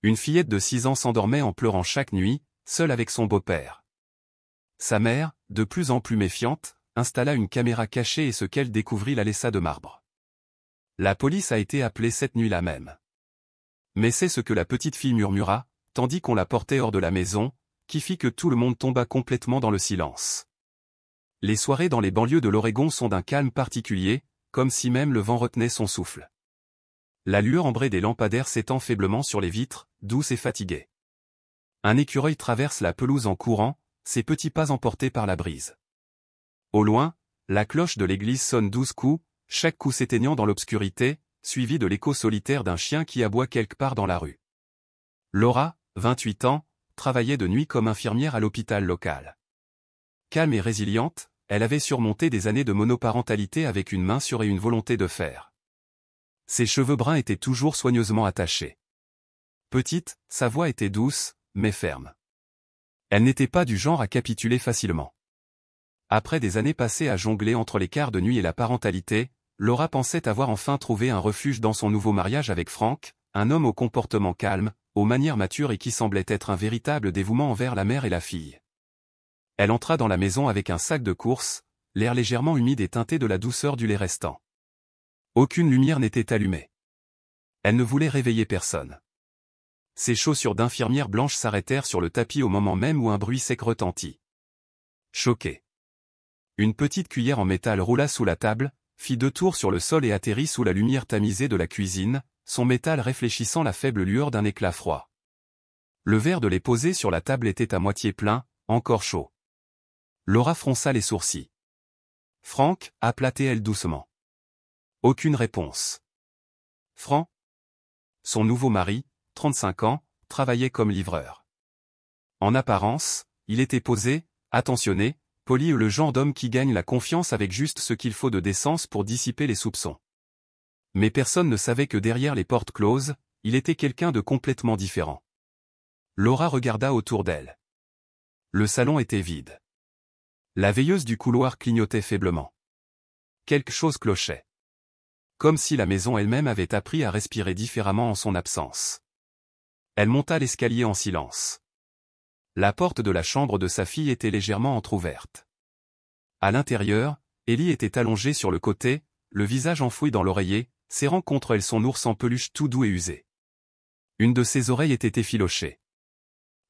Une fillette de 6 ans s'endormait en pleurant chaque nuit, seule avec son beau-père. Sa mère, de plus en plus méfiante, installa une caméra cachée et ce qu'elle découvrit la laissa de marbre. La police a été appelée cette nuit-là même. Mais c'est ce que la petite fille murmura, tandis qu'on la portait hors de la maison, qui fit que tout le monde tomba complètement dans le silence. Les soirées dans les banlieues de l'Oregon sont d'un calme particulier, comme si même le vent retenait son souffle. La lueur ambrée des lampadaires s'étend faiblement sur les vitres, douce et fatiguée. Un écureuil traverse la pelouse en courant, ses petits pas emportés par la brise. Au loin, la cloche de l'église sonne 12 coups, chaque coup s'éteignant dans l'obscurité, suivi de l'écho solitaire d'un chien qui aboie quelque part dans la rue. Laura, 28 ans, travaillait de nuit comme infirmière à l'hôpital local. Calme et résiliente, elle avait surmonté des années de monoparentalité avec une main sûre et une volonté de faire. Ses cheveux bruns étaient toujours soigneusement attachés. Petite, sa voix était douce, mais ferme. Elle n'était pas du genre à capituler facilement. Après des années passées à jongler entre les quarts de nuit et la parentalité, Laura pensait avoir enfin trouvé un refuge dans son nouveau mariage avec Frank, un homme au comportement calme, aux manières matures et qui semblait être un véritable dévouement envers la mère et la fille. Elle entra dans la maison avec un sac de course, l'air légèrement humide et teinté de la douceur du lait restant. Aucune lumière n'était allumée. Elle ne voulait réveiller personne. Ses chaussures d'infirmière blanche s'arrêtèrent sur le tapis au moment même où un bruit sec retentit. Choquée. Une petite cuillère en métal roula sous la table, fit 2 tours sur le sol et atterrit sous la lumière tamisée de la cuisine, son métal réfléchissant la faible lueur d'un éclat froid. Le verre de lait posé sur la table était à moitié plein, encore chaud. Laura fronça les sourcils. Frank, appela-t-elle doucement. Aucune réponse. Frank, son nouveau mari, 35 ans, travaillait comme livreur. En apparence, il était posé, attentionné, poli et le genre d'homme qui gagne la confiance avec juste ce qu'il faut de décence pour dissiper les soupçons. Mais personne ne savait que derrière les portes closes, il était quelqu'un de complètement différent. Laura regarda autour d'elle. Le salon était vide. La veilleuse du couloir clignotait faiblement. Quelque chose clochait. Comme si la maison elle-même avait appris à respirer différemment en son absence. Elle monta l'escalier en silence. La porte de la chambre de sa fille était légèrement entr'ouverte. À l'intérieur, Ellie était allongée sur le côté, le visage enfoui dans l'oreiller, serrant contre elle son ours en peluche tout doux et usé. Une de ses oreilles était effilochée.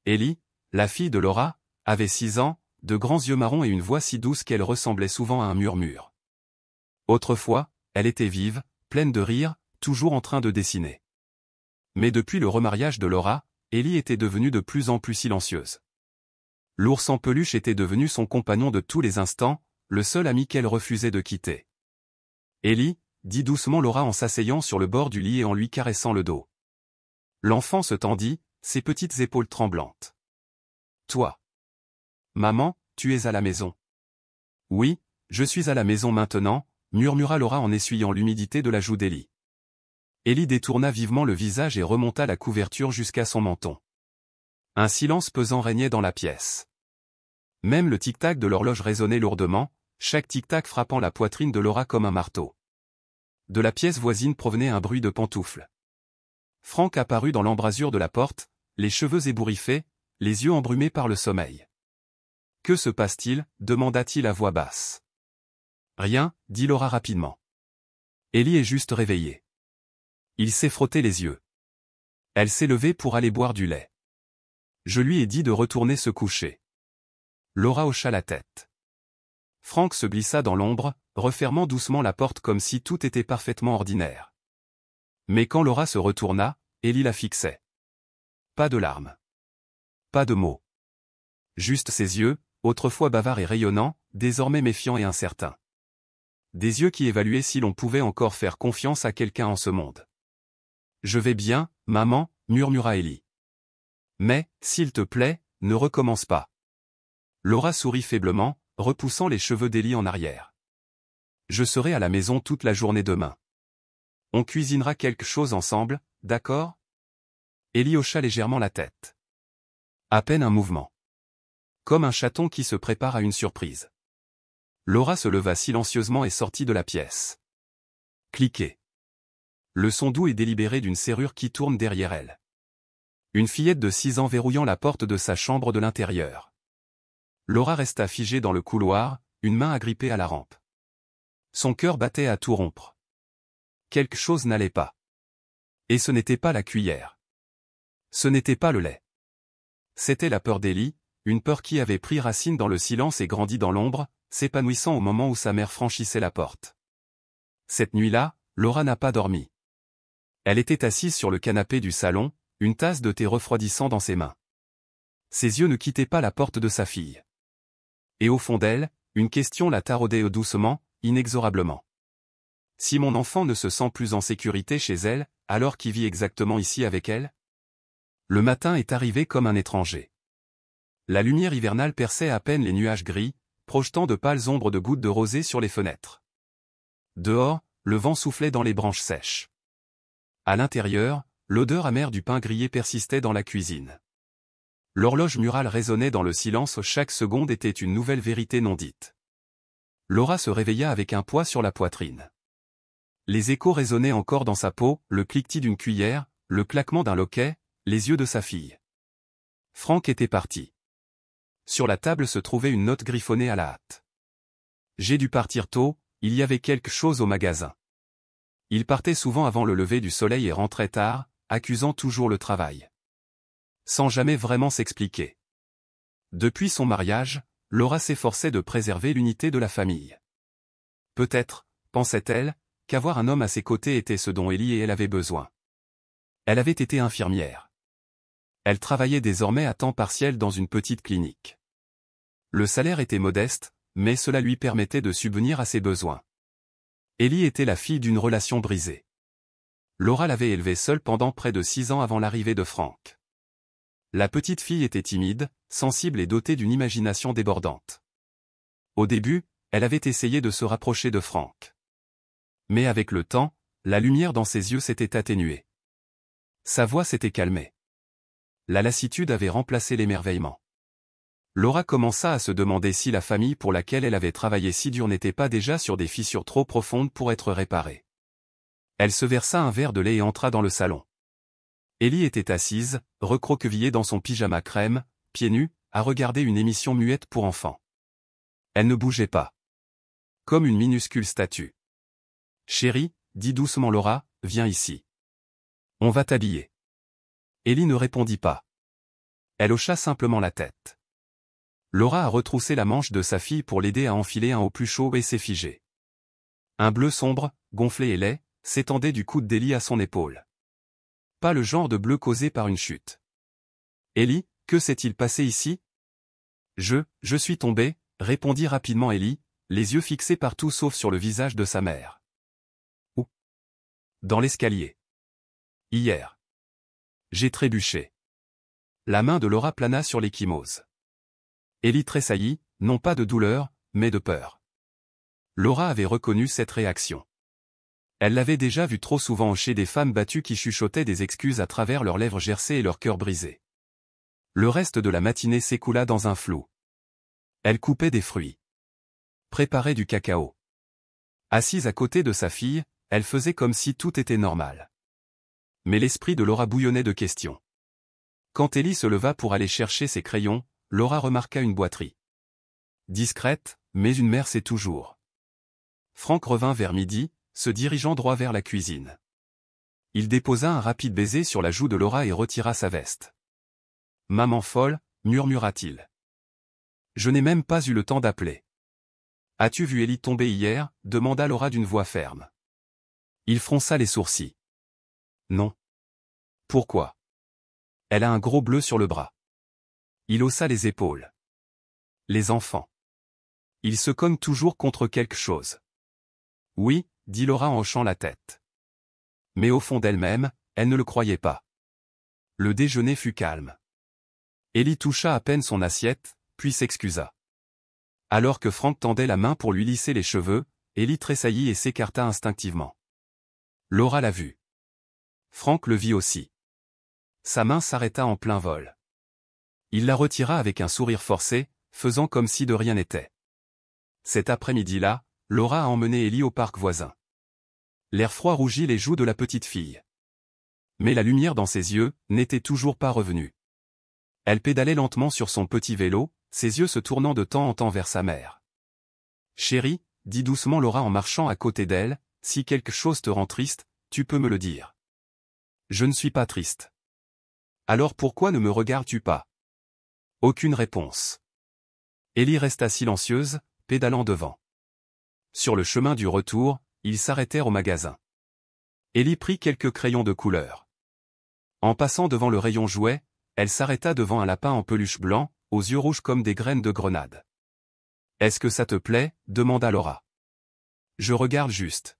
Ellie, la fille de Laura, avait 6 ans, de grands yeux marrons et une voix si douce qu'elle ressemblait souvent à un murmure. Autrefois, elle était vive, pleine de rire, toujours en train de dessiner. Mais depuis le remariage de Laura, Ellie était devenue de plus en plus silencieuse. L'ours en peluche était devenu son compagnon de tous les instants, le seul ami qu'elle refusait de quitter. Ellie, dit doucement Laura en s'asseyant sur le bord du lit et en lui caressant le dos. L'enfant se tendit, ses petites épaules tremblantes. Toi. Maman, tu es à la maison. Oui, je suis à la maison maintenant, murmura Laura en essuyant l'humidité de la joue d'Ellie. Ellie détourna vivement le visage et remonta la couverture jusqu'à son menton. Un silence pesant régnait dans la pièce. Même le tic-tac de l'horloge résonnait lourdement, chaque tic-tac frappant la poitrine de Laura comme un marteau. De la pièce voisine provenait un bruit de pantoufles. Frank apparut dans l'embrasure de la porte, les cheveux ébouriffés, les yeux embrumés par le sommeil. « Que se passe-t-il » demanda-t-il à voix basse. « Rien » dit Laura rapidement. Ellie est juste réveillée. Il s'est frotté les yeux. Elle s'est levée pour aller boire du lait. Je lui ai dit de retourner se coucher. Laura hocha la tête. Frank se glissa dans l'ombre, refermant doucement la porte comme si tout était parfaitement ordinaire. Mais quand Laura se retourna, Ellie la fixait. Pas de larmes. Pas de mots. Juste ses yeux, autrefois bavards et rayonnants, désormais méfiants et incertains. Des yeux qui évaluaient si l'on pouvait encore faire confiance à quelqu'un en ce monde. « Je vais bien, maman » murmura Ellie. « Mais, s'il te plaît, ne recommence pas. » Laura sourit faiblement, repoussant les cheveux d'Ellie en arrière. « Je serai à la maison toute la journée demain. On cuisinera quelque chose ensemble, d'accord ?» Ellie hocha légèrement la tête. À peine un mouvement. Comme un chaton qui se prépare à une surprise. Laura se leva silencieusement et sortit de la pièce. Cliquez. Le son doux et délibéré d'une serrure qui tourne derrière elle. Une fillette de 6 ans verrouillant la porte de sa chambre de l'intérieur. Laura resta figée dans le couloir, une main agrippée à la rampe. Son cœur battait à tout rompre. Quelque chose n'allait pas. Et ce n'était pas la cuillère. Ce n'était pas le lait. C'était la peur d'Ellie, une peur qui avait pris racine dans le silence et grandi dans l'ombre, s'épanouissant au moment où sa mère franchissait la porte. Cette nuit-là, Laura n'a pas dormi. Elle était assise sur le canapé du salon, une tasse de thé refroidissant dans ses mains. Ses yeux ne quittaient pas la porte de sa fille. Et au fond d'elle, une question la taraudait doucement, inexorablement. Si mon enfant ne se sent plus en sécurité chez elle, alors qui vit exactement ici avec elle? Le matin est arrivé comme un étranger. La lumière hivernale perçait à peine les nuages gris, projetant de pâles ombres de gouttes de rosée sur les fenêtres. Dehors, le vent soufflait dans les branches sèches. À l'intérieur, l'odeur amère du pain grillé persistait dans la cuisine. L'horloge murale résonnait dans le silence, chaque seconde était une nouvelle vérité non dite. Laura se réveilla avec un poids sur la poitrine. Les échos résonnaient encore dans sa peau, le cliquetis d'une cuillère, le claquement d'un loquet, les yeux de sa fille. Franck était parti. Sur la table se trouvait une note griffonnée à la hâte. J'ai dû partir tôt, il y avait quelque chose au magasin. Il partait souvent avant le lever du soleil et rentrait tard, accusant toujours le travail. Sans jamais vraiment s'expliquer. Depuis son mariage, Laura s'efforçait de préserver l'unité de la famille. Peut-être, pensait-elle, qu'avoir un homme à ses côtés était ce dont Ellie et elle avaient besoin. Elle avait été infirmière. Elle travaillait désormais à temps partiel dans une petite clinique. Le salaire était modeste, mais cela lui permettait de subvenir à ses besoins. Ellie était la fille d'une relation brisée. Laura l'avait élevée seule pendant près de 6 ans avant l'arrivée de Franck. La petite fille était timide, sensible et dotée d'une imagination débordante. Au début, elle avait essayé de se rapprocher de Franck. Mais avec le temps, la lumière dans ses yeux s'était atténuée. Sa voix s'était calmée. La lassitude avait remplacé l'émerveillement. Laura commença à se demander si la famille pour laquelle elle avait travaillé si dur n'était pas déjà sur des fissures trop profondes pour être réparée. Elle se versa un verre de lait et entra dans le salon. Ellie était assise, recroquevillée dans son pyjama crème, pieds nus, à regarder une émission muette pour enfants. Elle ne bougeait pas. Comme une minuscule statue. « Chérie, dit doucement Laura, viens ici. On va t'habiller. » Ellie ne répondit pas. Elle hocha simplement la tête. Laura a retroussé la manche de sa fille pour l'aider à enfiler un haut plus chaud et s'est figée. Un bleu sombre, gonflé et laid, s'étendait du coude d'Ellie à son épaule. Pas le genre de bleu causé par une chute. « Ellie, que s'est-il passé ici ?»« Je suis tombée, » répondit rapidement Ellie, les yeux fixés partout sauf sur le visage de sa mère. « Où ?»« Dans l'escalier. Hier. J'ai trébuché. » La main de Laura plana sur l'ecchymose. Ellie tressaillit, non pas de douleur, mais de peur. Laura avait reconnu cette réaction. Elle l'avait déjà vue trop souvent chez des femmes battues qui chuchotaient des excuses à travers leurs lèvres gercées et leur cœur brisé. Le reste de la matinée s'écoula dans un flou. Elle coupait des fruits. Préparait du cacao. Assise à côté de sa fille, elle faisait comme si tout était normal. Mais l'esprit de Laura bouillonnait de questions. Quand Ellie se leva pour aller chercher ses crayons, Laura remarqua une boiterie. Discrète, mais une mère sait toujours. Franck revint vers midi, se dirigeant droit vers la cuisine. Il déposa un rapide baiser sur la joue de Laura et retira sa veste. « Maman folle » murmura-t-il. « Je n'ai même pas eu le temps d'appeler. »« As-tu vu Ellie tomber hier » demanda Laura d'une voix ferme. Il fronça les sourcils. « Non. »« Pourquoi ?»« Elle a un gros bleu sur le bras. » Il haussa les épaules. « Les enfants. Ils se cognent toujours contre quelque chose. »« Oui, » dit Laura en hochant la tête. Mais au fond d'elle-même, elle ne le croyait pas. Le déjeuner fut calme. Ellie toucha à peine son assiette, puis s'excusa. Alors que Franck tendait la main pour lui lisser les cheveux, Ellie tressaillit et s'écarta instinctivement. Laura l'a vu. Franck le vit aussi. Sa main s'arrêta en plein vol. Il la retira avec un sourire forcé, faisant comme si de rien n'était. Cet après-midi-là, Laura a emmené Ellie au parc voisin. L'air froid rougit les joues de la petite fille. Mais la lumière dans ses yeux n'était toujours pas revenue. Elle pédalait lentement sur son petit vélo, ses yeux se tournant de temps en temps vers sa mère. « Chérie, » dit doucement Laura en marchant à côté d'elle, « si quelque chose te rend triste, tu peux me le dire. » « Je ne suis pas triste. »« Alors pourquoi ne me regardes-tu pas ?» Aucune réponse. Ellie resta silencieuse, pédalant devant. Sur le chemin du retour, ils s'arrêtèrent au magasin. Ellie prit quelques crayons de couleur. En passant devant le rayon jouets, elle s'arrêta devant un lapin en peluche blanc, aux yeux rouges comme des graines de grenade. « Est-ce que ça te plaît ?» demanda Laura. « Je regarde juste. »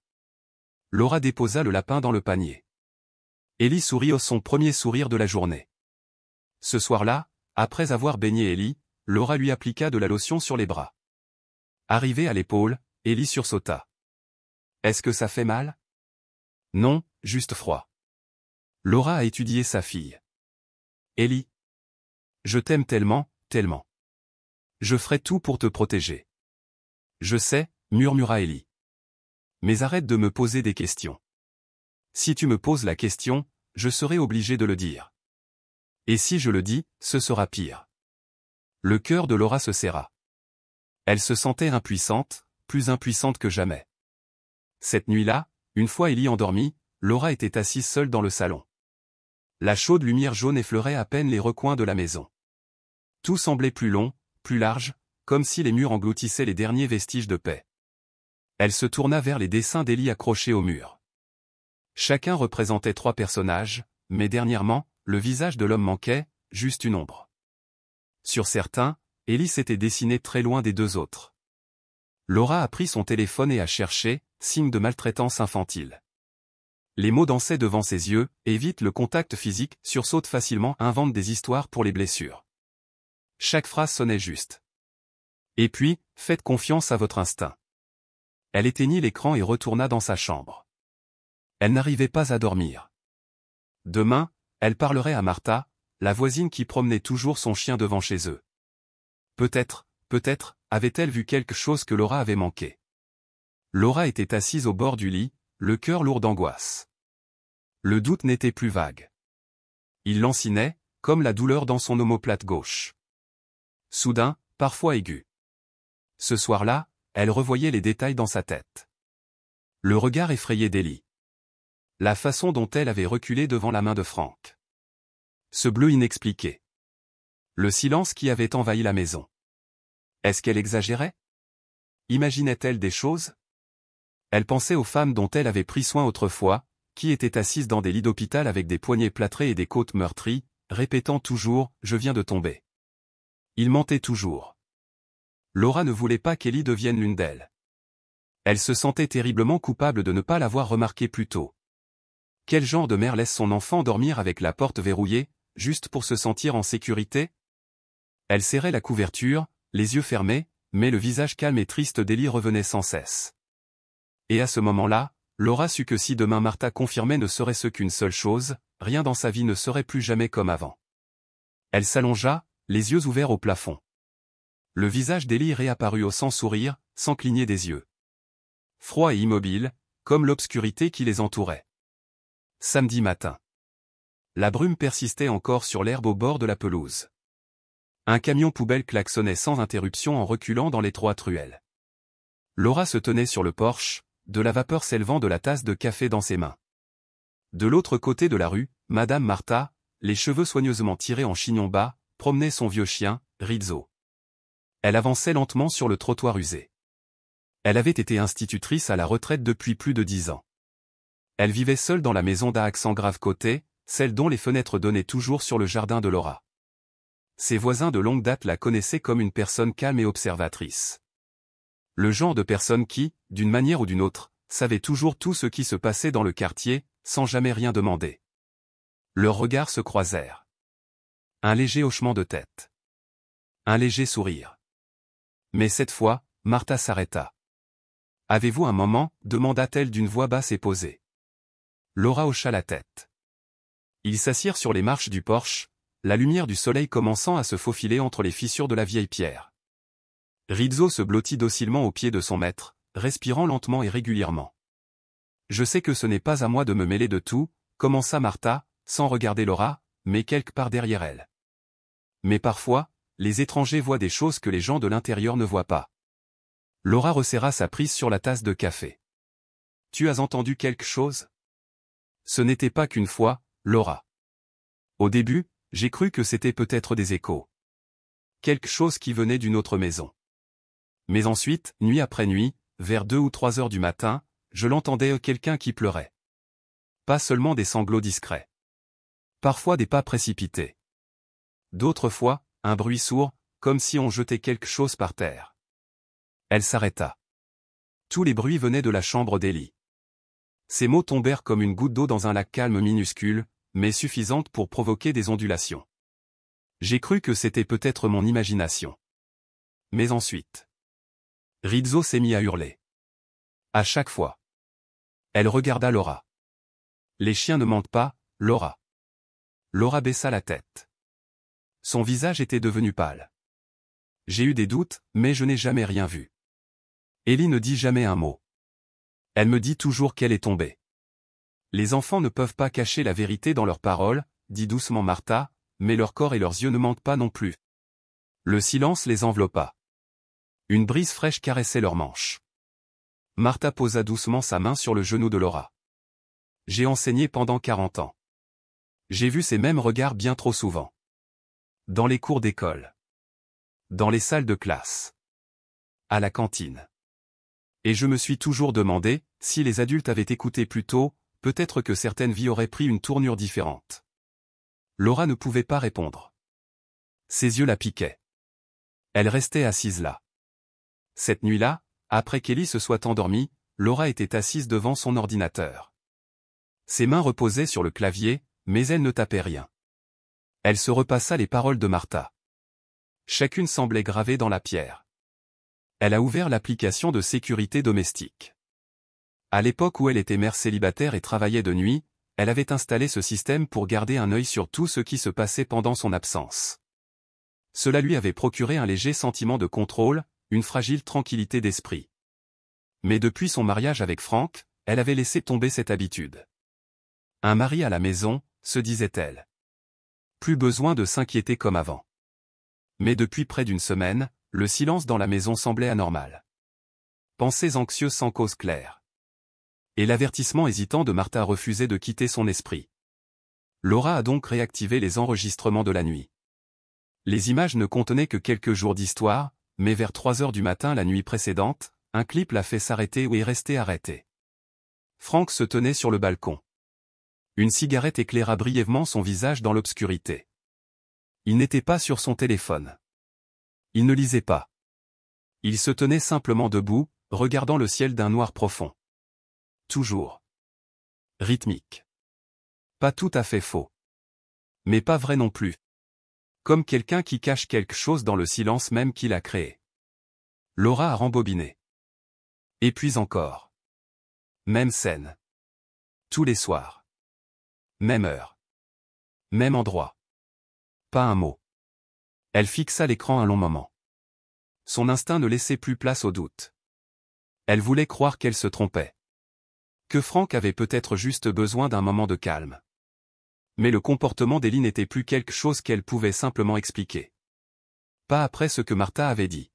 Laura déposa le lapin dans le panier. Ellie sourit, son premier sourire de la journée. Ce soir-là, après avoir baigné Ellie, Laura lui appliqua de la lotion sur les bras. Arrivée à l'épaule, Ellie sursauta. « Est-ce que ça fait mal ?»« Non, juste froid. » Laura a étudié sa fille. « Ellie. Je t'aime tellement, tellement. Je ferai tout pour te protéger. »« Je sais, » murmura Ellie. « Mais arrête de me poser des questions. Si tu me poses la question, je serai obligé de le dire. Et si je le dis, ce sera pire. » Le cœur de Laura se serra. Elle se sentait impuissante, plus impuissante que jamais. Cette nuit-là, une fois Ellie endormie, Laura était assise seule dans le salon. La chaude lumière jaune effleurait à peine les recoins de la maison. Tout semblait plus long, plus large, comme si les murs engloutissaient les derniers vestiges de paix. Elle se tourna vers les dessins d'Ellie accrochés au mur. Chacun représentait 3 personnages, mais dernièrement, le visage de l'homme manquait, juste une ombre. Sur certains, Ellie s'était dessinée très loin des 2 autres. Laura a pris son téléphone et a cherché, signe de maltraitance infantile. Les mots dansaient devant ses yeux, évite le contact physique, sursaute facilement, invente des histoires pour les blessures. Chaque phrase sonnait juste. Et puis, faites confiance à votre instinct. Elle éteignit l'écran et retourna dans sa chambre. Elle n'arrivait pas à dormir. Demain, elle parlerait à Martha, la voisine qui promenait toujours son chien devant chez eux. Peut-être, avait-elle vu quelque chose que Laura avait manqué. Laura était assise au bord du lit, le cœur lourd d'angoisse. Le doute n'était plus vague. Il lancinait, comme la douleur dans son omoplate gauche. Soudain, parfois aigu. Ce soir-là, elle revoyait les détails dans sa tête. Le regard effrayé d'Ellie. La façon dont elle avait reculé devant la main de Frank. Ce bleu inexpliqué. Le silence qui avait envahi la maison. Est-ce qu'elle exagérait? Imaginait-elle des choses? Elle pensait aux femmes dont elle avait pris soin autrefois, qui étaient assises dans des lits d'hôpital avec des poignets plâtrés et des côtes meurtries, répétant toujours « Je viens de tomber ». Il mentait toujours. Laura ne voulait pas qu'Ellie devienne l'une d'elles. Elle se sentait terriblement coupable de ne pas l'avoir remarqué plus tôt. Quel genre de mère laisse son enfant dormir avec la porte verrouillée, juste pour se sentir en sécurité? Elle serrait la couverture, les yeux fermés, mais le visage calme et triste d'Ellie revenait sans cesse. Et à ce moment-là, Laura sut que si demain Martha confirmait ne serait-ce qu'une seule chose, rien dans sa vie ne serait plus jamais comme avant. Elle s'allongea, les yeux ouverts au plafond. Le visage d'Ellie réapparut sans sourire, sans cligner des yeux. Froid et immobile, comme l'obscurité qui les entourait. Samedi matin. La brume persistait encore sur l'herbe au bord de la pelouse. Un camion poubelle klaxonnait sans interruption en reculant dans l'étroite ruelle. Laura se tenait sur le porche, de la vapeur s'élevant de la tasse de café dans ses mains. De l'autre côté de la rue, Madame Martha, les cheveux soigneusement tirés en chignon bas, promenait son vieux chien, Rizzo. Elle avançait lentement sur le trottoir usé. Elle avait été institutrice à la retraite depuis plus de 10 ans. Elle vivait seule dans la maison d'à accent grave côté, celle dont les fenêtres donnaient toujours sur le jardin de Laura. Ses voisins de longue date la connaissaient comme une personne calme et observatrice. Le genre de personne qui, d'une manière ou d'une autre, savait toujours tout ce qui se passait dans le quartier, sans jamais rien demander. Leurs regards se croisèrent. Un léger hochement de tête. Un léger sourire. Mais cette fois, Martha s'arrêta. « Avez-vous un moment ?» demanda-t-elle d'une voix basse et posée. Laura hocha la tête. Ils s'assirent sur les marches du porche, la lumière du soleil commençant à se faufiler entre les fissures de la vieille pierre. Rizzo se blottit docilement aux pieds de son maître, respirant lentement et régulièrement. « Je sais que ce n'est pas à moi de me mêler de tout », commença Martha, sans regarder Laura, mais quelque part derrière elle. Mais parfois, les étrangers voient des choses que les gens de l'intérieur ne voient pas. Laura resserra sa prise sur la tasse de café. « Tu as entendu quelque chose ? » Ce n'était pas qu'une fois, Laura. Au début, j'ai cru que c'était peut-être des échos. Quelque chose qui venait d'une autre maison. Mais ensuite, nuit après nuit, vers 2 ou 3 heures du matin, je l'entendais quelqu'un qui pleurait. Pas seulement des sanglots discrets. Parfois des pas précipités. D'autres fois, un bruit sourd, comme si on jetait quelque chose par terre. Elle s'arrêta. Tous les bruits venaient de la chambre d'Ellie. Ces mots tombèrent comme une goutte d'eau dans un lac calme minuscule, mais suffisante pour provoquer des ondulations. J'ai cru que c'était peut-être mon imagination. Mais ensuite, Rizzo s'est mis à hurler. À chaque fois. Elle regarda Laura. Les chiens ne mentent pas, Laura. Laura baissa la tête. Son visage était devenu pâle. J'ai eu des doutes, mais je n'ai jamais rien vu. Ellie ne dit jamais un mot. Elle me dit toujours qu'elle est tombée. Les enfants ne peuvent pas cacher la vérité dans leurs paroles, dit doucement Martha, mais leur corps et leurs yeux ne mentent pas non plus. Le silence les enveloppa. Une brise fraîche caressait leurs manches. Martha posa doucement sa main sur le genou de Laura. J'ai enseigné pendant 40 ans. J'ai vu ces mêmes regards bien trop souvent. Dans les cours d'école. Dans les salles de classe. À la cantine. Et je me suis toujours demandé, si les adultes avaient écouté plus tôt, peut-être que certaines vies auraient pris une tournure différente. Laura ne pouvait pas répondre. Ses yeux la piquaient. Elle restait assise là. Cette nuit-là, après qu'Ellie se soit endormie, Laura était assise devant son ordinateur. Ses mains reposaient sur le clavier, mais elle ne tapait rien. Elle se repassa les paroles de Martha. Chacune semblait gravée dans la pierre. Elle a ouvert l'application de sécurité domestique. À l'époque où elle était mère célibataire et travaillait de nuit, elle avait installé ce système pour garder un œil sur tout ce qui se passait pendant son absence. Cela lui avait procuré un léger sentiment de contrôle, une fragile tranquillité d'esprit. Mais depuis son mariage avec Frank, elle avait laissé tomber cette habitude. Un mari à la maison, se disait-elle. Plus besoin de s'inquiéter comme avant. Mais depuis près d'une semaine, le silence dans la maison semblait anormal. Pensées anxieuses sans cause claire. Et l'avertissement hésitant de Martha refusait de quitter son esprit. Laura a donc réactivé les enregistrements de la nuit. Les images ne contenaient que quelques jours d'histoire, mais vers 3 heures du matin la nuit précédente, un clip l'a fait s'arrêter ou est resté arrêté. Frank se tenait sur le balcon. Une cigarette éclaira brièvement son visage dans l'obscurité. Il n'était pas sur son téléphone. Il ne lisait pas. Il se tenait simplement debout, regardant le ciel d'un noir profond. Toujours. Rythmique. Pas tout à fait faux. Mais pas vrai non plus. Comme quelqu'un qui cache quelque chose dans le silence même qu'il a créé. Laura a rembobiné. Et puis encore. Même scène. Tous les soirs. Même heure. Même endroit. Pas un mot. Elle fixa l'écran un long moment. Son instinct ne laissait plus place au doute. Elle voulait croire qu'elle se trompait. Que Frank avait peut-être juste besoin d'un moment de calme. Mais le comportement d'Ellie n'était plus quelque chose qu'elle pouvait simplement expliquer. Pas après ce que Martha avait dit.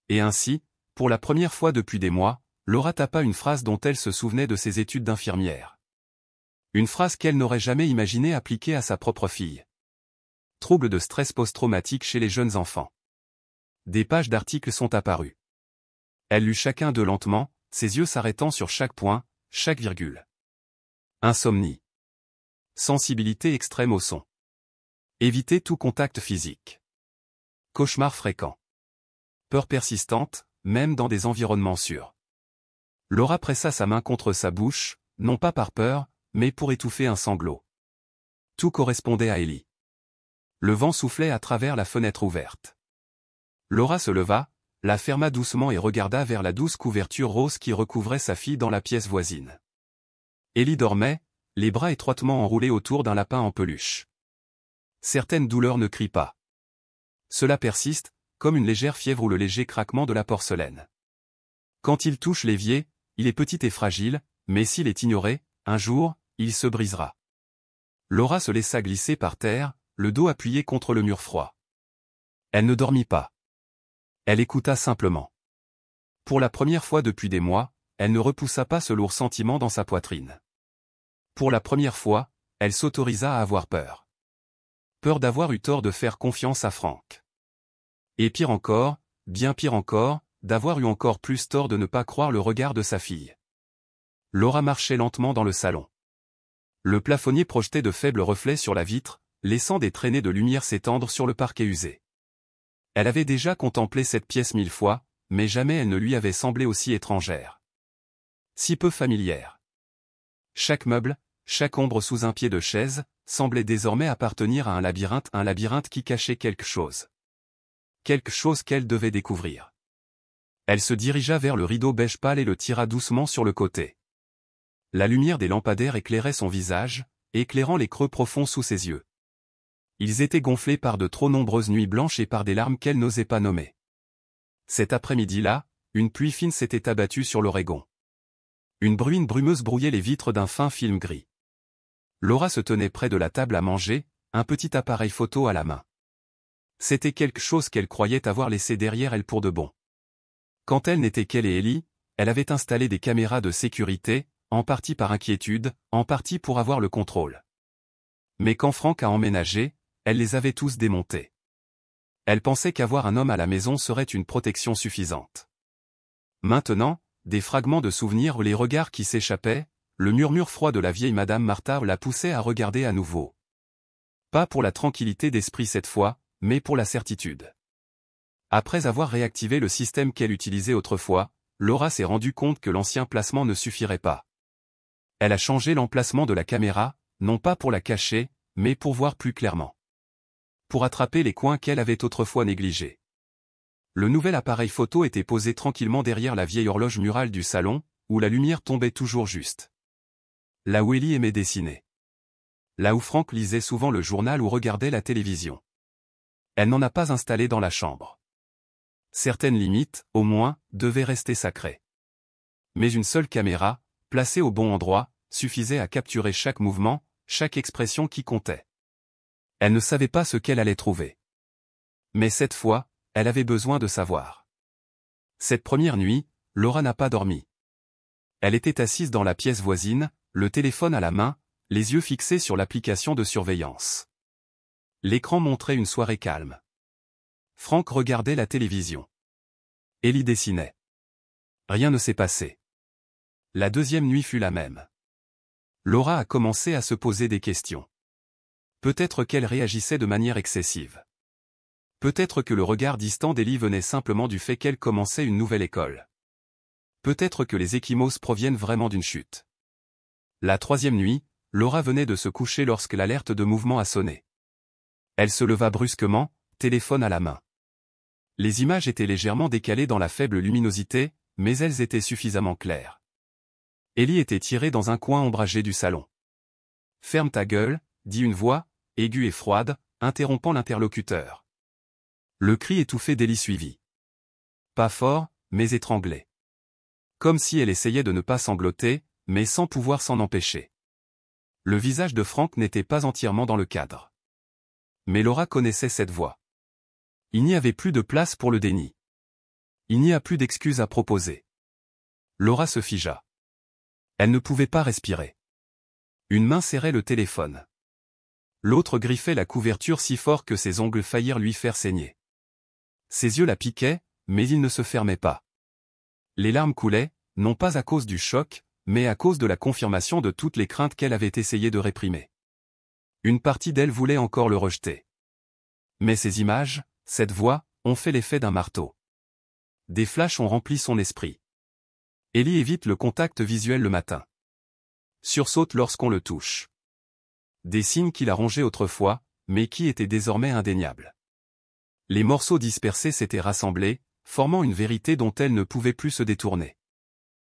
Et ainsi, pour la première fois depuis des mois, Laura tapa une phrase dont elle se souvenait de ses études d'infirmière. Une phrase qu'elle n'aurait jamais imaginé appliquer à sa propre fille. Trouble de stress post-traumatique chez les jeunes enfants. Des pages d'articles sont apparues. Elle lut chacun d'eux lentement, ses yeux s'arrêtant sur chaque point, chaque virgule. Insomnie. Sensibilité extrême au son. Éviter tout contact physique. Cauchemar fréquent. Peur persistante, même dans des environnements sûrs. Laura pressa sa main contre sa bouche, non pas par peur, mais pour étouffer un sanglot. Tout correspondait à Ellie. Le vent soufflait à travers la fenêtre ouverte. Laura se leva, la ferma doucement et regarda vers la douce couverture rose qui recouvrait sa fille dans la pièce voisine. Ellie dormait, les bras étroitement enroulés autour d'un lapin en peluche. Certaines douleurs ne crient pas. Cela persiste, comme une légère fièvre ou le léger craquement de la porcelaine. Quand il touche l'évier, il est petit et fragile, mais s'il est ignoré, un jour, il se brisera. Laura se laissa glisser par terre, le dos appuyé contre le mur froid. Elle ne dormit pas. Elle écouta simplement. Pour la première fois depuis des mois, elle ne repoussa pas ce lourd sentiment dans sa poitrine. Pour la première fois, elle s'autorisa à avoir peur. Peur d'avoir eu tort de faire confiance à Franck. Et pire encore, bien pire encore, d'avoir eu encore plus tort de ne pas croire le regard de sa fille. Laura marchait lentement dans le salon. Le plafonnier projetait de faibles reflets sur la vitre, laissant des traînées de lumière s'étendre sur le parquet usé. Elle avait déjà contemplé cette pièce 1000 fois, mais jamais elle ne lui avait semblé aussi étrangère. Si peu familière. Chaque meuble, chaque ombre sous un pied de chaise, semblait désormais appartenir à un labyrinthe qui cachait quelque chose. Quelque chose qu'elle devait découvrir. Elle se dirigea vers le rideau beige pâle et le tira doucement sur le côté. La lumière des lampadaires éclairait son visage, éclairant les creux profonds sous ses yeux. Ils étaient gonflés par de trop nombreuses nuits blanches et par des larmes qu'elle n'osait pas nommer. Cet après-midi-là, une pluie fine s'était abattue sur l'Oregon. Une bruine brumeuse brouillait les vitres d'un fin film gris. Laura se tenait près de la table à manger, un petit appareil photo à la main. C'était quelque chose qu'elle croyait avoir laissé derrière elle pour de bon. Quand elle n'était qu'elle et Ellie, elle avait installé des caméras de sécurité, en partie par inquiétude, en partie pour avoir le contrôle. Mais quand Franck a emménagé, elle les avait tous démontés. Elle pensait qu'avoir un homme à la maison serait une protection suffisante. Maintenant, des fragments de souvenirs ou les regards qui s'échappaient, le murmure froid de la vieille Madame Martha la poussait à regarder à nouveau. Pas pour la tranquillité d'esprit cette fois, mais pour la certitude. Après avoir réactivé le système qu'elle utilisait autrefois, Laura s'est rendue compte que l'ancien placement ne suffirait pas. Elle a changé l'emplacement de la caméra, non pas pour la cacher, mais pour voir plus clairement. Pour attraper les coins qu'elle avait autrefois négligés. Le nouvel appareil photo était posé tranquillement derrière la vieille horloge murale du salon, où la lumière tombait toujours juste. Là où Ellie aimait dessiner. Là où Franck lisait souvent le journal ou regardait la télévision. Elle n'en a pas installé dans la chambre. Certaines limites, au moins, devaient rester sacrées. Mais une seule caméra, placée au bon endroit, suffisait à capturer chaque mouvement, chaque expression qui comptait. Elle ne savait pas ce qu'elle allait trouver. Mais cette fois, elle avait besoin de savoir. Cette première nuit, Laura n'a pas dormi. Elle était assise dans la pièce voisine, le téléphone à la main, les yeux fixés sur l'application de surveillance. L'écran montrait une soirée calme. Franck regardait la télévision. Ellie dessinait. Rien ne s'est passé. La deuxième nuit fut la même. Laura a commencé à se poser des questions. Peut-être qu'elle réagissait de manière excessive. Peut-être que le regard distant d'Ellie venait simplement du fait qu'elle commençait une nouvelle école. Peut-être que les ecchymoses proviennent vraiment d'une chute. La troisième nuit, Laura venait de se coucher lorsque l'alerte de mouvement a sonné. Elle se leva brusquement, téléphone à la main. Les images étaient légèrement décalées dans la faible luminosité, mais elles étaient suffisamment claires. Ellie était tirée dans un coin ombragé du salon. « Ferme ta gueule », dit une voix, aiguë et froide, interrompant l'interlocuteur. Le cri étouffé d'Ellie suivit. Pas fort, mais étranglé. Comme si elle essayait de ne pas sangloter, mais sans pouvoir s'en empêcher. Le visage de Franck n'était pas entièrement dans le cadre. Mais Laura connaissait cette voix. Il n'y avait plus de place pour le déni. Il n'y a plus d'excuses à proposer. Laura se figea. Elle ne pouvait pas respirer. Une main serrait le téléphone. L'autre griffait la couverture si fort que ses ongles faillirent lui faire saigner. Ses yeux la piquaient, mais ils ne se fermaient pas. Les larmes coulaient, non pas à cause du choc, mais à cause de la confirmation de toutes les craintes qu'elle avait essayé de réprimer. Une partie d'elle voulait encore le rejeter. Mais ces images, cette voix, ont fait l'effet d'un marteau. Des flashs ont rempli son esprit. Ellie évite le contact visuel le matin. Sursaute lorsqu'on le touche. Des signes qu'il a rongés autrefois, mais qui étaient désormais indéniables. Les morceaux dispersés s'étaient rassemblés, formant une vérité dont elle ne pouvait plus se détourner.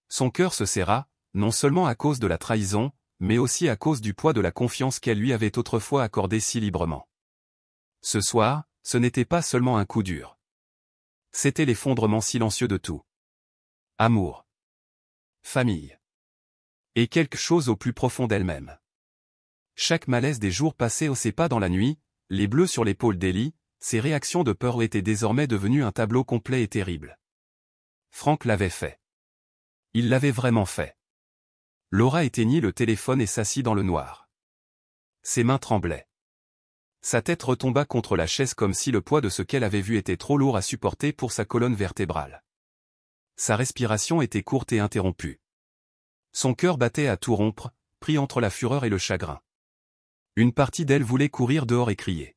Son cœur se serra, non seulement à cause de la trahison, mais aussi à cause du poids de la confiance qu'elle lui avait autrefois accordée si librement. Ce soir, ce n'était pas seulement un coup dur. C'était l'effondrement silencieux de tout. Amour. Famille. Et quelque chose au plus profond d'elle-même. Chaque malaise des jours passés au pas dans la nuit, les bleus sur l'épaule d'Ellie, ses réactions de peur étaient désormais devenues un tableau complet et terrible. Frank l'avait fait. Il l'avait vraiment fait. Laura éteignit le téléphone et s'assit dans le noir. Ses mains tremblaient. Sa tête retomba contre la chaise comme si le poids de ce qu'elle avait vu était trop lourd à supporter pour sa colonne vertébrale. Sa respiration était courte et interrompue. Son cœur battait à tout rompre, pris entre la fureur et le chagrin. Une partie d'elle voulait courir dehors et crier.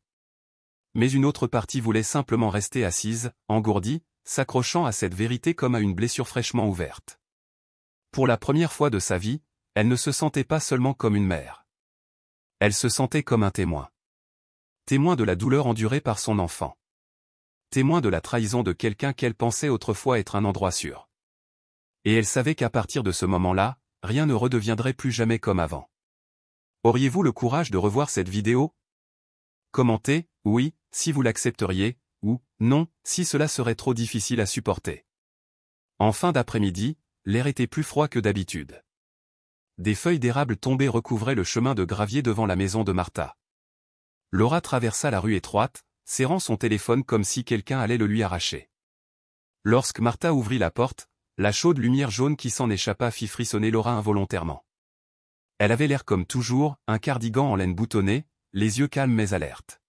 Mais une autre partie voulait simplement rester assise, engourdie, s'accrochant à cette vérité comme à une blessure fraîchement ouverte. Pour la première fois de sa vie, elle ne se sentait pas seulement comme une mère. Elle se sentait comme un témoin. Témoin de la douleur endurée par son enfant. Témoin de la trahison de quelqu'un qu'elle pensait autrefois être un endroit sûr. Et elle savait qu'à partir de ce moment-là, rien ne redeviendrait plus jamais comme avant. Auriez-vous le courage de revoir cette vidéo? Commentez, oui, si vous l'accepteriez, ou, non, si cela serait trop difficile à supporter. En fin d'après-midi, l'air était plus froid que d'habitude. Des feuilles d'érable tombées recouvraient le chemin de gravier devant la maison de Martha. Laura traversa la rue étroite, serrant son téléphone comme si quelqu'un allait le lui arracher. Lorsque Martha ouvrit la porte, la chaude lumière jaune qui s'en échappa fit frissonner Laura involontairement. Elle avait l'air comme toujours, un cardigan en laine boutonnée, les yeux calmes mais alertes.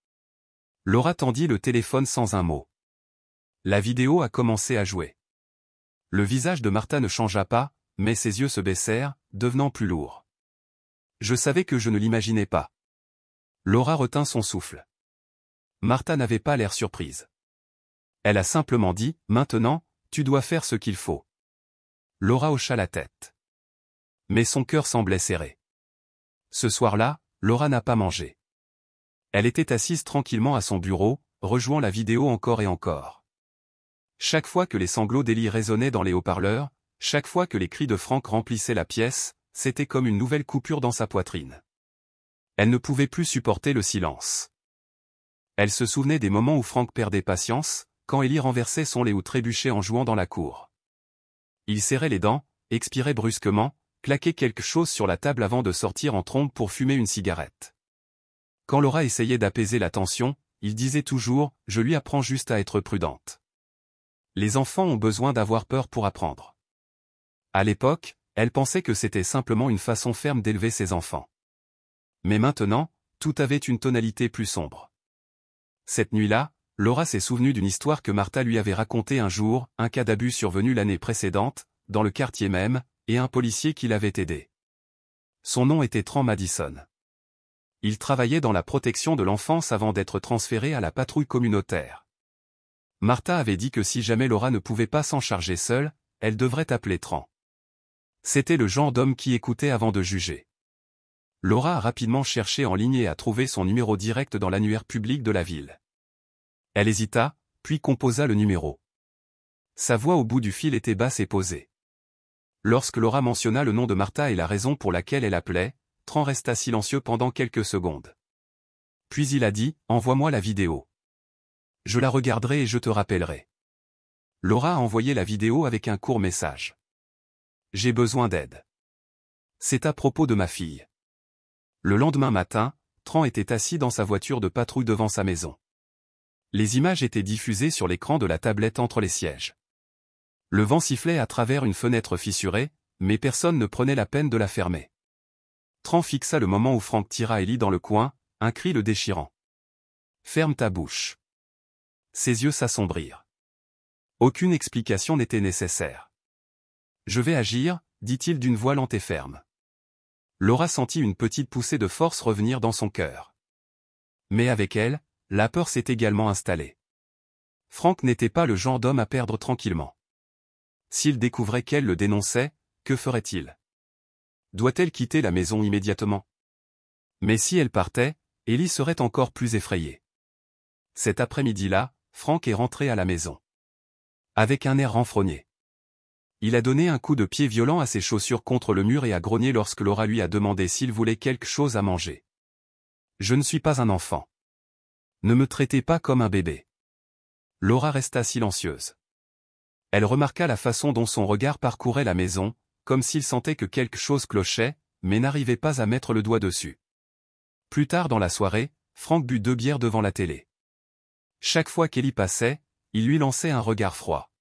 Laura tendit le téléphone sans un mot. La vidéo a commencé à jouer. Le visage de Martha ne changea pas, mais ses yeux se baissèrent, devenant plus lourds. Je savais que je ne l'imaginais pas. Laura retint son souffle. Martha n'avait pas l'air surprise. Elle a simplement dit, maintenant, tu dois faire ce qu'il faut. Laura hocha la tête. Mais son cœur semblait serré. Ce soir-là, Laura n'a pas mangé. Elle était assise tranquillement à son bureau, rejouant la vidéo encore et encore. Chaque fois que les sanglots d'Ellie résonnaient dans les haut-parleurs, chaque fois que les cris de Frank remplissaient la pièce, c'était comme une nouvelle coupure dans sa poitrine. Elle ne pouvait plus supporter le silence. Elle se souvenait des moments où Frank perdait patience, quand Ellie renversait son lait ou trébuchait en jouant dans la cour. Il serrait les dents, expirait brusquement, claquait quelque chose sur la table avant de sortir en trombe pour fumer une cigarette. Quand Laura essayait d'apaiser la tension, il disait toujours « Je lui apprends juste à être prudente. » Les enfants ont besoin d'avoir peur pour apprendre. À l'époque, elle pensait que c'était simplement une façon ferme d'élever ses enfants. Mais maintenant, tout avait une tonalité plus sombre. Cette nuit-là, Laura s'est souvenue d'une histoire que Martha lui avait racontée un jour, un cas d'abus survenu l'année précédente, dans le quartier même, et un policier qui l'avait aidé. Son nom était Tran Madison. Il travaillait dans la protection de l'enfance avant d'être transféré à la patrouille communautaire. Martha avait dit que si jamais Laura ne pouvait pas s'en charger seule, elle devrait appeler Tran. C'était le genre d'homme qui écoutait avant de juger. Laura a rapidement cherché en ligne et a trouvé son numéro direct dans l'annuaire public de la ville. Elle hésita, puis composa le numéro. Sa voix au bout du fil était basse et posée. Lorsque Laura mentionna le nom de Martha et la raison pour laquelle elle appelait, Tran resta silencieux pendant quelques secondes. Puis il a dit « Envoie-moi la vidéo. Je la regarderai et je te rappellerai. » Laura a envoyé la vidéo avec un court message. « J'ai besoin d'aide. C'est à propos de ma fille. » Le lendemain matin, Tran était assis dans sa voiture de patrouille devant sa maison. Les images étaient diffusées sur l'écran de la tablette entre les sièges. Le vent sifflait à travers une fenêtre fissurée, mais personne ne prenait la peine de la fermer. Tran fixa le moment où Frank tira Ellie dans le coin, un cri le déchirant. « Ferme ta bouche. » Ses yeux s'assombrirent. Aucune explication n'était nécessaire. « Je vais agir, » dit-il d'une voix lente et ferme. Laura sentit une petite poussée de force revenir dans son cœur. Mais avec elle, la peur s'est également installée. Frank n'était pas le genre d'homme à perdre tranquillement. S'il découvrait qu'elle le dénonçait, que ferait-il? Doit-elle quitter la maison immédiatement? Mais si elle partait, Ellie serait encore plus effrayée. Cet après-midi-là, Frank est rentré à la maison. Avec un air renfrogné. Il a donné un coup de pied violent à ses chaussures contre le mur et a grogné lorsque Laura lui a demandé s'il voulait quelque chose à manger. « Je ne suis pas un enfant. Ne me traitez pas comme un bébé. » Laura resta silencieuse. Elle remarqua la façon dont son regard parcourait la maison, comme s'il sentait que quelque chose clochait, mais n'arrivait pas à mettre le doigt dessus. Plus tard dans la soirée, Frank but 2 bières devant la télé. Chaque fois qu'Ellie passait, il lui lançait un regard froid.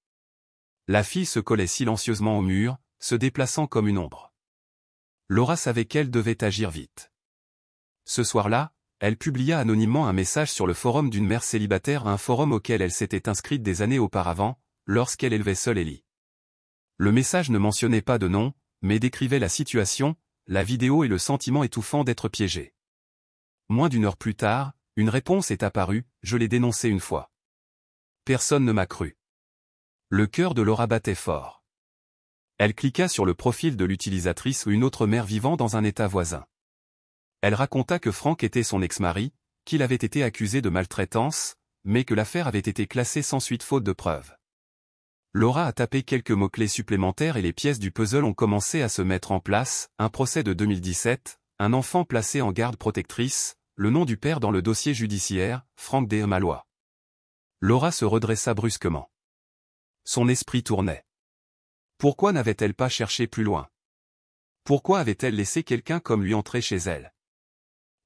La fille se collait silencieusement au mur, se déplaçant comme une ombre. Laura savait qu'elle devait agir vite. Ce soir-là, elle publia anonymement un message sur le forum d'une mère célibataire, un forum auquel elle s'était inscrite des années auparavant, lorsqu'elle élevait seule Ellie. Le message ne mentionnait pas de nom, mais décrivait la situation, la vidéo et le sentiment étouffant d'être piégé. Moins d'une heure plus tard, une réponse est apparue, je l'ai dénoncé une fois. Personne ne m'a cru. Le cœur de Laura battait fort. Elle cliqua sur le profil de l'utilisatrice ou une autre mère vivant dans un état voisin. Elle raconta que Frank était son ex-mari, qu'il avait été accusé de maltraitance, mais que l'affaire avait été classée sans suite faute de preuves. Laura a tapé quelques mots-clés supplémentaires et les pièces du puzzle ont commencé à se mettre en place, un procès de 2017, un enfant placé en garde protectrice, le nom du père dans le dossier judiciaire, Frank D. Malois. Laura se redressa brusquement. Son esprit tournait. Pourquoi n'avait-elle pas cherché plus loin? Pourquoi avait-elle laissé quelqu'un comme lui entrer chez elle?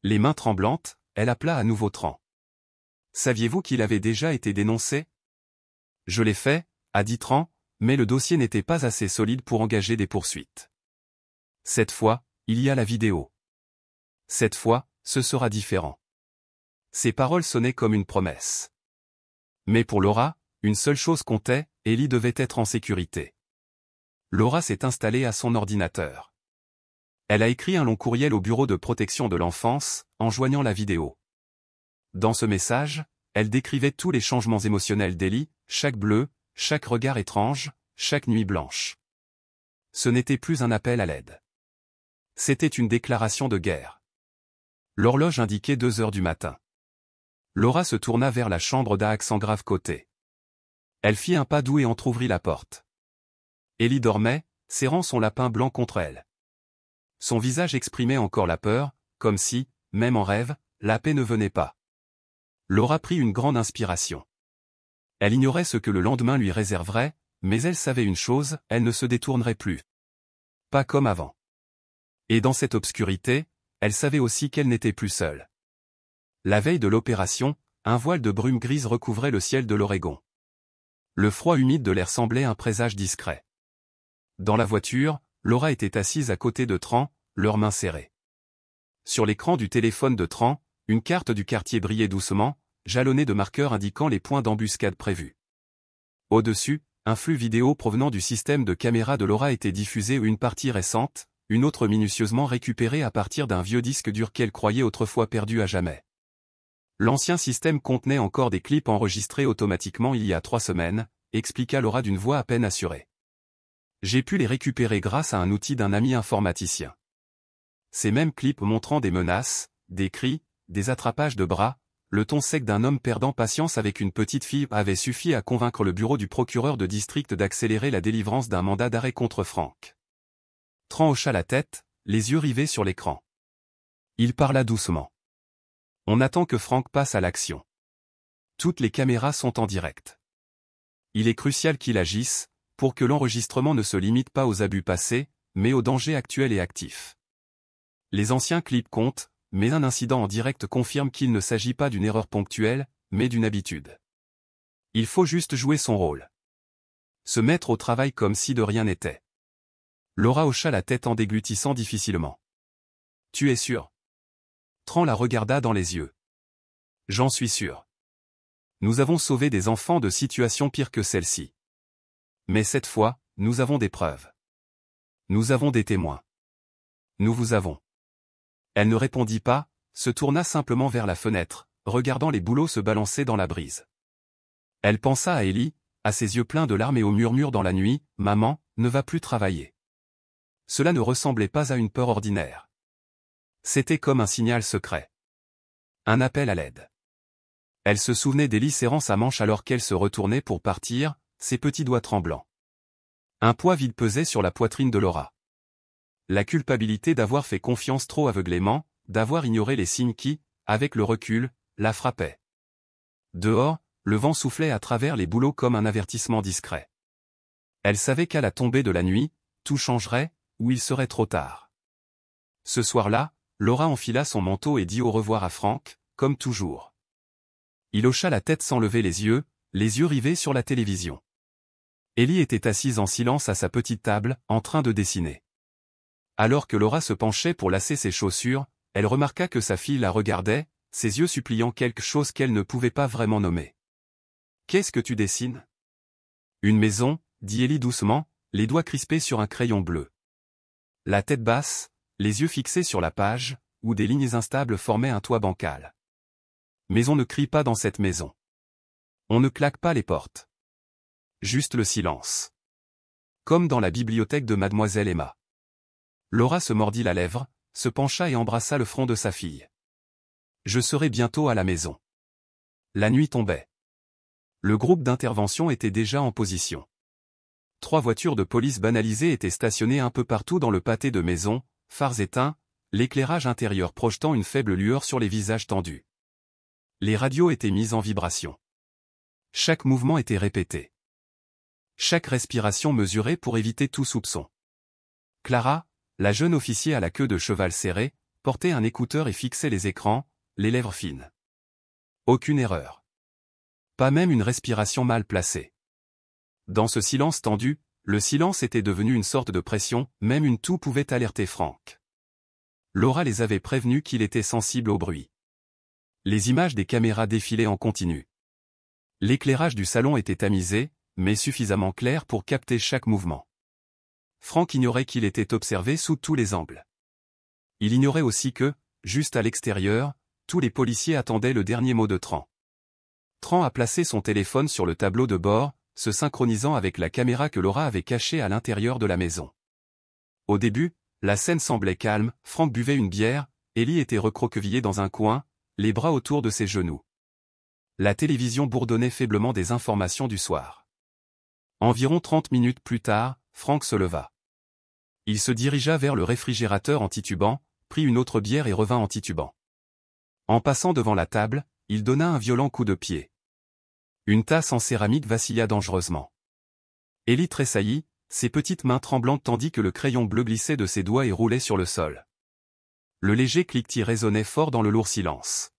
Les mains tremblantes, elle appela à nouveau Tran. Saviez-vous qu'il avait déjà été dénoncé? Je l'ai fait, a dit Tran, mais le dossier n'était pas assez solide pour engager des poursuites. Cette fois, il y a la vidéo. Cette fois, ce sera différent. Ces paroles sonnaient comme une promesse. Mais pour Laura, une seule chose comptait, Ellie devait être en sécurité. Laura s'est installée à son ordinateur. Elle a écrit un long courriel au bureau de protection de l'enfance, en joignant la vidéo. Dans ce message, elle décrivait tous les changements émotionnels d'Ellie, chaque bleu, chaque regard étrange, chaque nuit blanche. Ce n'était plus un appel à l'aide. C'était une déclaration de guerre. L'horloge indiquait 2 heures du matin. Laura se tourna vers la chambre d'Axan grave côté. Elle fit un pas doux et entr'ouvrit la porte. Ellie dormait, serrant son lapin blanc contre elle. Son visage exprimait encore la peur, comme si, même en rêve, la paix ne venait pas. Laura prit une grande inspiration. Elle ignorait ce que le lendemain lui réserverait, mais elle savait une chose, elle ne se détournerait plus. Pas comme avant. Et dans cette obscurité, elle savait aussi qu'elle n'était plus seule. La veille de l'opération, un voile de brume grise recouvrait le ciel de l'Oregon. Le froid humide de l'air semblait un présage discret. Dans la voiture, Laura était assise à côté de Tran, leurs mains serrées. Sur l'écran du téléphone de Tran, une carte du quartier brillait doucement, jalonnée de marqueurs indiquant les points d'embuscade prévus. Au-dessus, un flux vidéo provenant du système de caméra de Laura était diffusé, une partie récente, une autre minutieusement récupérée à partir d'un vieux disque dur qu'elle croyait autrefois perdu à jamais. L'ancien système contenait encore des clips enregistrés automatiquement il y a 3 semaines, expliqua Laura d'une voix à peine assurée. J'ai pu les récupérer grâce à un outil d'un ami informaticien. Ces mêmes clips montrant des menaces, des cris, des attrapages de bras, le ton sec d'un homme perdant patience avec une petite fille avaient suffi à convaincre le bureau du procureur de district d'accélérer la délivrance d'un mandat d'arrêt contre Frank. Tran hocha la tête, les yeux rivés sur l'écran. Il parla doucement. On attend que Frank passe à l'action. Toutes les caméras sont en direct. Il est crucial qu'il agisse, pour que l'enregistrement ne se limite pas aux abus passés, mais aux dangers actuels et actifs. Les anciens clips comptent, mais un incident en direct confirme qu'il ne s'agit pas d'une erreur ponctuelle, mais d'une habitude. Il faut juste jouer son rôle. Se mettre au travail comme si de rien n'était. Laura hocha la tête en déglutissant difficilement. Tu es sûr? Tran la regarda dans les yeux. J'en suis sûr. Nous avons sauvé des enfants de situations pires que celle-ci. Mais cette fois, nous avons des preuves. Nous avons des témoins. Nous vous avons. Elle ne répondit pas, se tourna simplement vers la fenêtre, regardant les bouleaux se balancer dans la brise. Elle pensa à Ellie, à ses yeux pleins de larmes et au murmure dans la nuit, « Maman, ne va plus travailler. » Cela ne ressemblait pas à une peur ordinaire. C'était comme un signal secret. Un appel à l'aide. Elle se souvenait d'Ellie serrant sa manche alors qu'elle se retournait pour partir, ses petits doigts tremblants. Un poids vide pesait sur la poitrine de Laura. La culpabilité d'avoir fait confiance trop aveuglément, d'avoir ignoré les signes qui, avec le recul, la frappaient. Dehors, le vent soufflait à travers les bouleaux comme un avertissement discret. Elle savait qu'à la tombée de la nuit, tout changerait, ou il serait trop tard. Ce soir-là, Laura enfila son manteau et dit au revoir à Frank, comme toujours. Il hocha la tête sans lever les yeux rivés sur la télévision. Ellie était assise en silence à sa petite table, en train de dessiner. Alors que Laura se penchait pour lasser ses chaussures, elle remarqua que sa fille la regardait, ses yeux suppliant quelque chose qu'elle ne pouvait pas vraiment nommer. « Qu'est-ce que tu dessines ?»« Une maison, » dit Ellie doucement, les doigts crispés sur un crayon bleu. La tête basse, les yeux fixés sur la page, où des lignes instables formaient un toit bancal. Mais on ne crie pas dans cette maison. On ne claque pas les portes. Juste le silence. Comme dans la bibliothèque de Mademoiselle Emma. Laura se mordit la lèvre, se pencha et embrassa le front de sa fille. « Je serai bientôt à la maison. » La nuit tombait. Le groupe d'intervention était déjà en position. 3 voitures de police banalisées étaient stationnées un peu partout dans le pâté de maisons, phares éteints, l'éclairage intérieur projetant une faible lueur sur les visages tendus. Les radios étaient mises en vibration. Chaque mouvement était répété. Chaque respiration mesurée pour éviter tout soupçon. Clara, la jeune officier à la queue de cheval serrée, portait un écouteur et fixait les écrans, les lèvres fines. Aucune erreur. Pas même une respiration mal placée. Dans ce silence tendu, le silence était devenu une sorte de pression, même une toux pouvait alerter Frank. Laura les avait prévenus qu'il était sensible au bruit. Les images des caméras défilaient en continu. L'éclairage du salon était tamisé, mais suffisamment clair pour capter chaque mouvement. Frank ignorait qu'il était observé sous tous les angles. Il ignorait aussi que, juste à l'extérieur, tous les policiers attendaient le dernier mot de Tran. Tran a placé son téléphone sur le tableau de bord, se synchronisant avec la caméra que Laura avait cachée à l'intérieur de la maison. Au début, la scène semblait calme, Frank buvait une bière, Ellie était recroquevillée dans un coin, les bras autour de ses genoux. La télévision bourdonnait faiblement des informations du soir. Environ 30 minutes plus tard, Frank se leva. Il se dirigea vers le réfrigérateur en titubant, prit une autre bière et revint en titubant. En passant devant la table, il donna un violent coup de pied. Une tasse en céramique vacilla dangereusement. Ellie tressaillit, ses petites mains tremblantes tandis que le crayon bleu glissait de ses doigts et roulait sur le sol. Le léger cliquetis résonnait fort dans le lourd silence.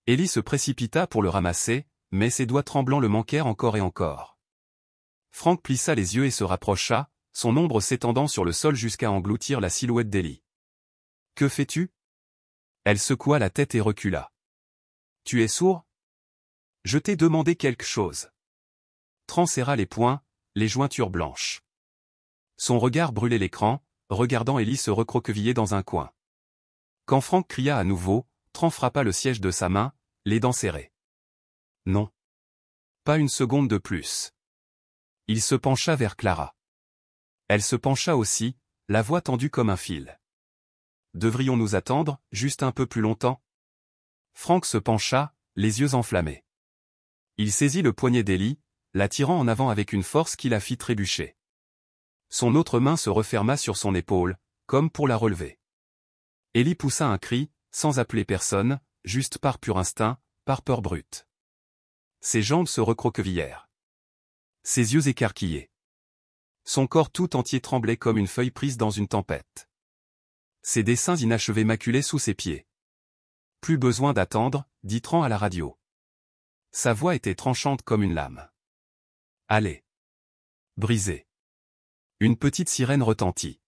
Ellie se précipita pour le ramasser, mais ses doigts tremblants le manquèrent encore et encore. Frank plissa les yeux et se rapprocha, son ombre s'étendant sur le sol jusqu'à engloutir la silhouette d'Ellie. « Que fais-tu » Elle secoua la tête et recula. « Tu es sourd ? Je t'ai demandé quelque chose. » Tran serra les poings, les jointures blanches. Son regard brûlait l'écran, regardant Ellie se recroqueviller dans un coin. Quand Frank cria à nouveau, Tran frappa le siège de sa main, les dents serrées. Non. Pas une seconde de plus. Il se pencha vers Clara. Elle se pencha aussi, la voix tendue comme un fil. Devrions-nous attendre, juste un peu plus longtemps ? Frank se pencha, les yeux enflammés. Il saisit le poignet d'Ellie, la tirant en avant avec une force qui la fit trébucher. Son autre main se referma sur son épaule, comme pour la relever. Ellie poussa un cri, sans appeler personne, juste par pur instinct, par peur brute. Ses jambes se recroquevillèrent. Ses yeux écarquillés. Son corps tout entier tremblait comme une feuille prise dans une tempête. Ses dessins inachevés maculaient sous ses pieds. « Plus besoin d'attendre » dit Tran à la radio. Sa voix était tranchante comme une lame. « Allez. » Brisé. Une petite sirène retentit.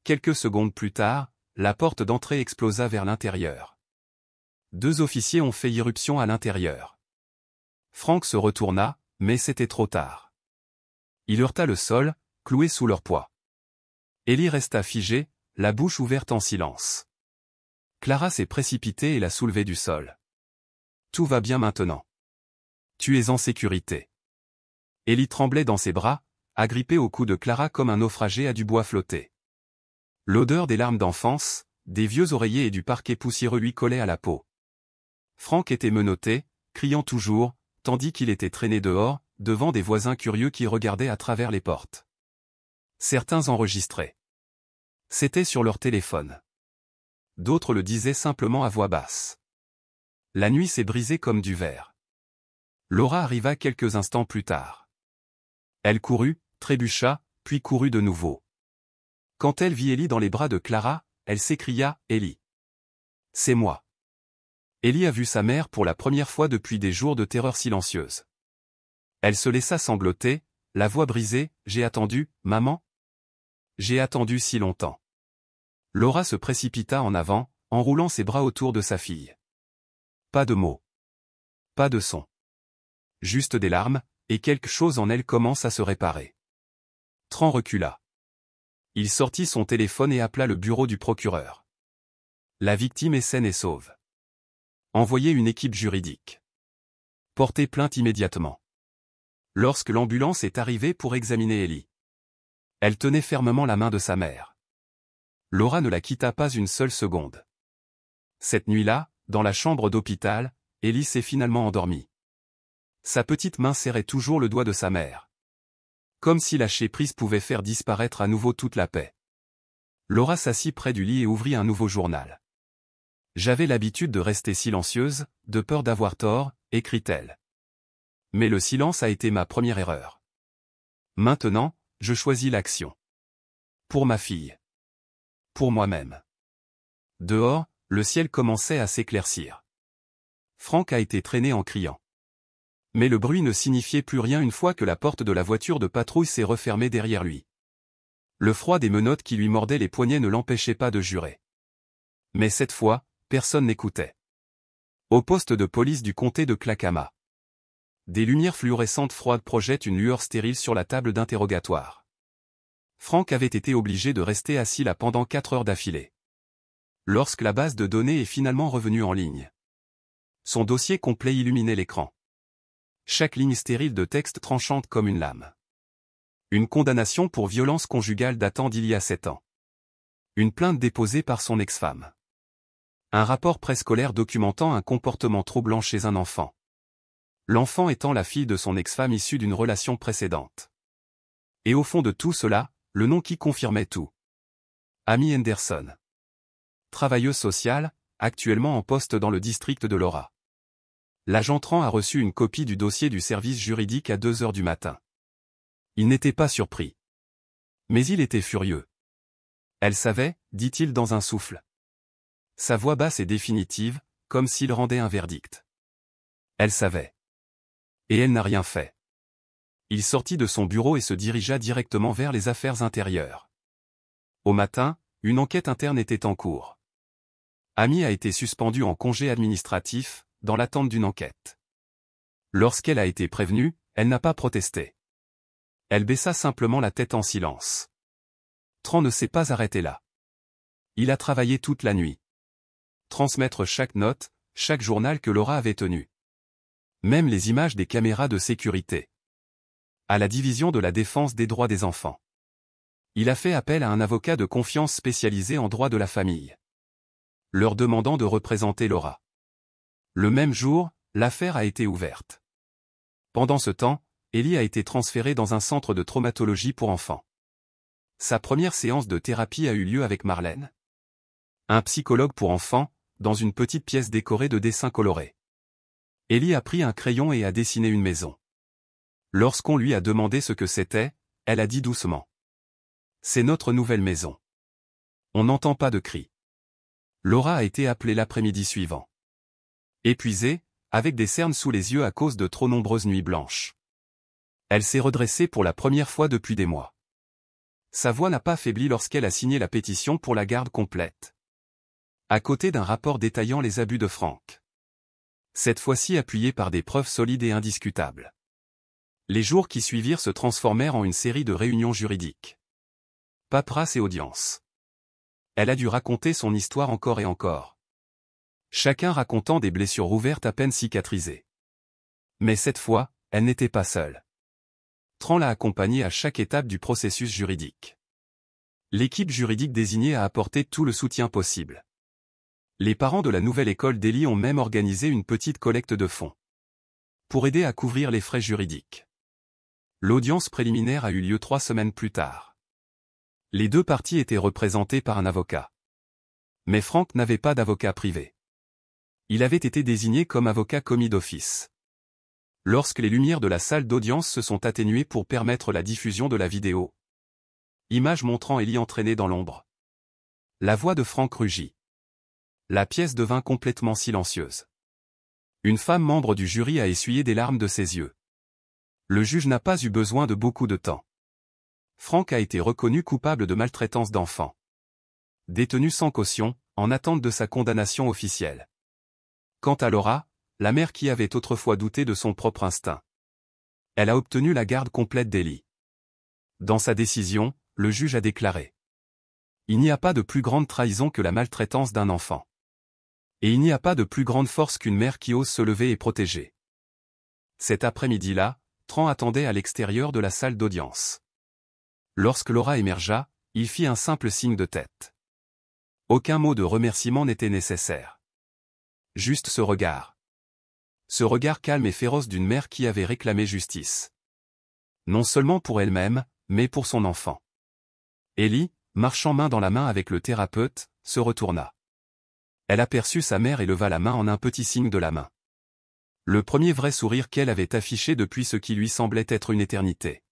Quelques secondes plus tard, la porte d'entrée explosa vers l'intérieur. 2 officiers ont fait irruption à l'intérieur. Frank se retourna, mais c'était trop tard. Il heurta le sol, cloué sous leur poids. Ellie resta figée, la bouche ouverte en silence. Clara s'est précipitée et l'a soulevée du sol. « Tout va bien maintenant. Tu es en sécurité. » Ellie tremblait dans ses bras, agrippée au cou de Clara comme un naufragé à du bois flotté. L'odeur des larmes d'enfance, des vieux oreillers et du parquet poussiéreux lui collait à la peau. Frank était menotté, criant toujours, tandis qu'il était traîné dehors, devant des voisins curieux qui regardaient à travers les portes. Certains enregistraient. C'était sur leur téléphone. D'autres le disaient simplement à voix basse. La nuit s'est brisée comme du verre. Laura arriva quelques instants plus tard. Elle courut, trébucha, puis courut de nouveau. Quand elle vit Ellie dans les bras de Clara, elle s'écria « Ellie !» C'est moi. Ellie a vu sa mère pour la première fois depuis des jours de terreur silencieuse. Elle se laissa sangloter, la voix brisée. J'ai attendu, maman? J'ai attendu si longtemps. Laura se précipita en avant, enroulant ses bras autour de sa fille. Pas de mots. Pas de son. Juste des larmes, et quelque chose en elle commence à se réparer. Tran recula. Il sortit son téléphone et appela le bureau du procureur. La victime est saine et sauve. Envoyez une équipe juridique. Portez plainte immédiatement. Lorsque l'ambulance est arrivée pour examiner Ellie, elle tenait fermement la main de sa mère. Laura ne la quitta pas une seule seconde. Cette nuit-là, dans la chambre d'hôpital, Ellie s'est finalement endormie. Sa petite main serrait toujours le doigt de sa mère. Comme si lâcher prise pouvait faire disparaître à nouveau toute la paix. Laura s'assit près du lit et ouvrit un nouveau journal. J'avais l'habitude de rester silencieuse, de peur d'avoir tort, écrit-elle. Mais le silence a été ma première erreur. Maintenant, je choisis l'action. Pour ma fille. Pour moi-même. Dehors, le ciel commençait à s'éclaircir. Frank a été traîné en criant. Mais le bruit ne signifiait plus rien une fois que la porte de la voiture de patrouille s'est refermée derrière lui. Le froid des menottes qui lui mordaient les poignets ne l'empêchait pas de jurer. Mais cette fois, personne n'écoutait. Au poste de police du comté de Clackamas. Des lumières fluorescentes froides projettent une lueur stérile sur la table d'interrogatoire. Frank avait été obligé de rester assis là pendant 4 heures d'affilée. Lorsque la base de données est finalement revenue en ligne, son dossier complet illuminait l'écran. Chaque ligne stérile de texte tranchante comme une lame. Une condamnation pour violence conjugale datant d'il y a 7 ans. Une plainte déposée par son ex-femme. Un rapport préscolaire documentant un comportement troublant chez un enfant. L'enfant étant la fille de son ex-femme issue d'une relation précédente. Et au fond de tout cela, le nom qui confirmait tout. Amy Henderson. Travailleuse sociale, actuellement en poste dans le district de Laura. L'agent Tran a reçu une copie du dossier du service juridique à 2 heures du matin. Il n'était pas surpris. Mais il était furieux. Elle savait, dit-il dans un souffle. Sa voix basse et définitive, comme s'il rendait un verdict. Elle savait. Et elle n'a rien fait. Il sortit de son bureau et se dirigea directement vers les affaires intérieures. Au matin, une enquête interne était en cours. Amy a été suspendue en congé administratif, dans l'attente d'une enquête. Lorsqu'elle a été prévenue, elle n'a pas protesté. Elle baissa simplement la tête en silence. Tran ne s'est pas arrêté là. Il a travaillé toute la nuit. Transmettre chaque note, chaque journal que Laura avait tenu. Même les images des caméras de sécurité. À la division de la défense des droits des enfants. Il a fait appel à un avocat de confiance spécialisé en droit de la famille. Leur demandant de représenter Laura. Le même jour, l'affaire a été ouverte. Pendant ce temps, Ellie a été transférée dans un centre de traumatologie pour enfants. Sa première séance de thérapie a eu lieu avec Marlène. Un psychologue pour enfants, dans une petite pièce décorée de dessins colorés. Ellie a pris un crayon et a dessiné une maison. Lorsqu'on lui a demandé ce que c'était, elle a dit doucement. C'est notre nouvelle maison. On n'entend pas de cris. Laura a été appelée l'après-midi suivant. Épuisée, avec des cernes sous les yeux à cause de trop nombreuses nuits blanches. Elle s'est redressée pour la première fois depuis des mois. Sa voix n'a pas faibli lorsqu'elle a signé la pétition pour la garde complète. À côté d'un rapport détaillant les abus de Frank. Cette fois-ci appuyé par des preuves solides et indiscutables. Les jours qui suivirent se transformèrent en une série de réunions juridiques. Paperasse et audience. Elle a dû raconter son histoire encore et encore. Chacun racontant des blessures ouvertes à peine cicatrisées. Mais cette fois, elle n'était pas seule. Tran l'a accompagnée à chaque étape du processus juridique. L'équipe juridique désignée a apporté tout le soutien possible. Les parents de la nouvelle école d'Ellie ont même organisé une petite collecte de fonds. Pour aider à couvrir les frais juridiques. L'audience préliminaire a eu lieu 3 semaines plus tard. Les deux parties étaient représentées par un avocat. Mais Frank n'avait pas d'avocat privé. Il avait été désigné comme avocat commis d'office. Lorsque les lumières de la salle d'audience se sont atténuées pour permettre la diffusion de la vidéo. Image montrant Ellie entraînée dans l'ombre. La voix de Frank rugit. La pièce devint complètement silencieuse. Une femme membre du jury a essuyé des larmes de ses yeux. Le juge n'a pas eu besoin de beaucoup de temps. Frank a été reconnu coupable de maltraitance d'enfants. Détenu sans caution, en attente de sa condamnation officielle. Quant à Laura, la mère qui avait autrefois douté de son propre instinct. Elle a obtenu la garde complète d'Ellie. Dans sa décision, le juge a déclaré: il n'y a pas de plus grande trahison que la maltraitance d'un enfant. Et il n'y a pas de plus grande force qu'une mère qui ose se lever et protéger. Cet après-midi-là, Tran attendait à l'extérieur de la salle d'audience. Lorsque Laura émergea, il fit un simple signe de tête. Aucun mot de remerciement n'était nécessaire. Juste ce regard. Ce regard calme et féroce d'une mère qui avait réclamé justice. Non seulement pour elle-même, mais pour son enfant. Ellie, marchant main dans la main avec le thérapeute, se retourna. Elle aperçut sa mère et leva la main en un petit signe de la main. Le premier vrai sourire qu'elle avait affiché depuis ce qui lui semblait être une éternité.